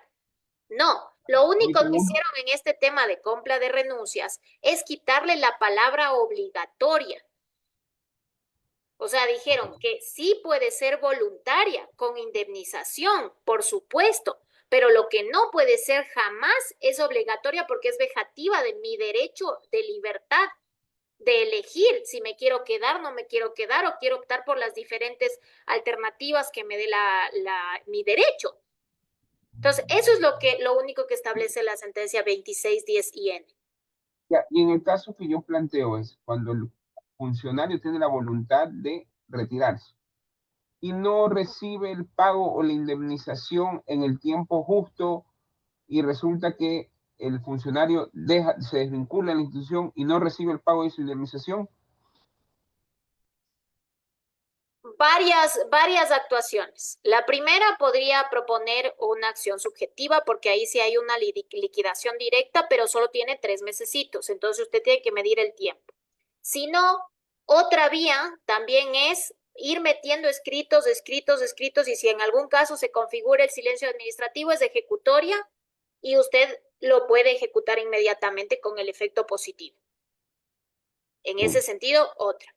No, lo único que hicieron en este tema de compra de renuncias es quitarle la palabra obligatoria. O sea, dijeron que sí puede ser voluntaria, con indemnización, por supuesto, pero lo que no puede ser jamás es obligatoria porque es vejativa de mi derecho de libertad, de elegir si me quiero quedar, no me quiero quedar o quiero optar por las diferentes alternativas que me dé mi derecho. Entonces, eso es lo único que establece la sentencia 2610-IN. Ya, y en el caso que yo planteo es cuando el funcionario tiene la voluntad de retirarse y no recibe el pago o la indemnización en el tiempo justo y resulta que el funcionario se desvincula de la institución y no recibe el pago de su indemnización. varias actuaciones. La primera podría proponer una acción subjetiva porque ahí sí hay una liquidación directa, pero solo tiene 3 mesecitos, entonces usted tiene que medir el tiempo. Si no, otra vía también es ir metiendo escritos, y si en algún caso se configura el silencio administrativo es de ejecutoria y usted lo puede ejecutar inmediatamente con el efecto positivo. En ese sentido, otra.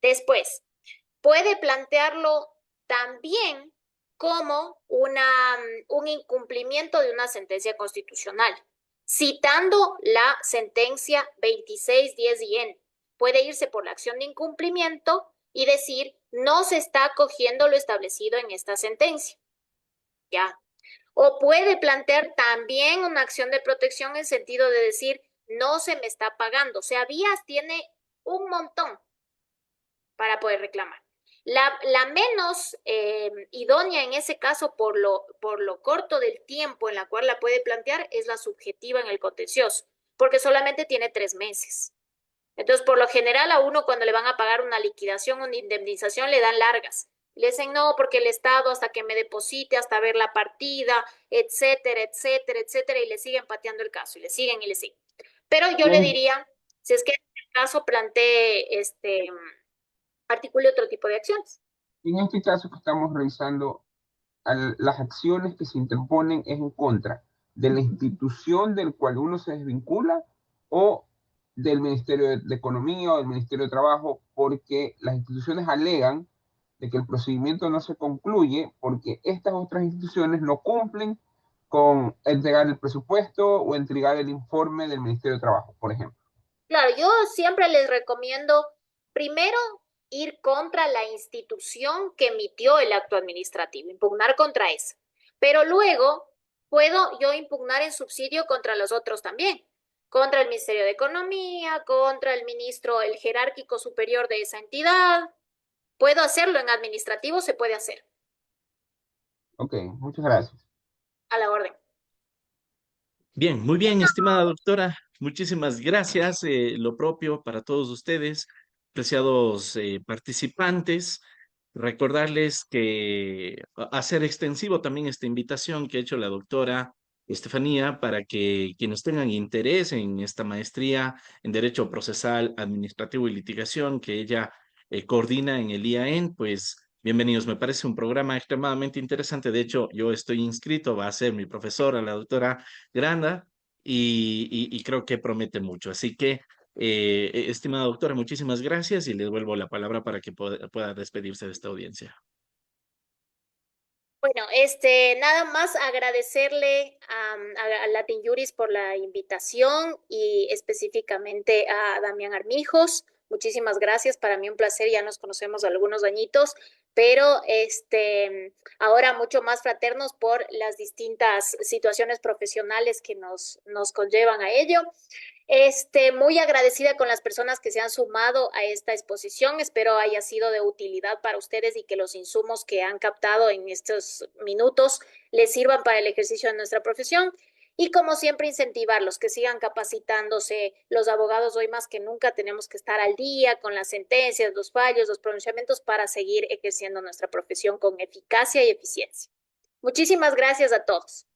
Después, puede plantearlo también como un incumplimiento de una sentencia constitucional, citando la sentencia 2610-IN. Puede irse por la acción de incumplimiento y decir, no se está acogiendo lo establecido en esta sentencia. Ya. O puede plantear también una acción de protección en sentido de decir, no se me está pagando. O sea, vías tiene un montón para poder reclamar. La menos idónea en ese caso, por lo corto del tiempo en la cual la puede plantear, es la subjetiva en el contencioso, porque solamente tiene 3 meses. Entonces, por lo general, a uno cuando le van a pagar una liquidación, una indemnización, le dan largas. Le dicen, no, porque el Estado hasta que me deposite, hasta ver la partida, etcétera, etcétera, etcétera, y le siguen pateando el caso, y le siguen, y le siguen. Pero yo le diría, si es que en el caso plantee articule otro tipo de acciones. En este caso que estamos revisando, las acciones que se interponen es en contra de la institución del cual uno se desvincula o del Ministerio de Economía o del Ministerio de Trabajo, porque las instituciones alegan de que el procedimiento no se concluye porque estas otras instituciones no cumplen con entregar el presupuesto o entregar el informe del Ministerio de Trabajo, por ejemplo. Claro, yo siempre les recomiendo primero ir contra la institución que emitió el acto administrativo, impugnar contra esa. Pero luego puedo yo impugnar en subsidio contra los otros también, contra el Ministerio de Economía, contra el ministro, el jerárquico superior de esa entidad. Puedo hacerlo en administrativo, se puede hacer. Ok, muchas gracias. A la orden. Bien, muy bien, estimada doctora. Muchísimas gracias. Lo propio para todos ustedes, preciados participantes. Recordarles que hacer extensivo también esta invitación que ha hecho la doctora Estefanía para que quienes tengan interés en esta maestría en Derecho Procesal, Administrativo y Litigación que ella coordina en el IAEN, pues bienvenidos. Me parece un programa extremadamente interesante. De hecho, yo estoy inscrito, va a ser mi profesora, la doctora Granda, y creo que promete mucho. Así que, estimada doctora, muchísimas gracias y le devuelvo la palabra para que pueda despedirse de esta audiencia. Bueno, nada más agradecerle a Latin Juris por la invitación y específicamente a Damián Armijos. Muchísimas gracias, para mí un placer, ya nos conocemos algunos añitos, pero ahora mucho más fraternos por las distintas situaciones profesionales que nos conllevan a ello. Muy agradecida con las personas que se han sumado a esta exposición. Espero haya sido de utilidad para ustedes y que los insumos que han captado en estos minutos les sirvan para el ejercicio de nuestra profesión. Y como siempre, incentivarlos que sigan capacitándose. Los abogados hoy más que nunca tenemos que estar al día con las sentencias, los fallos, los pronunciamientos para seguir ejerciendo nuestra profesión con eficacia y eficiencia. Muchísimas gracias a todos.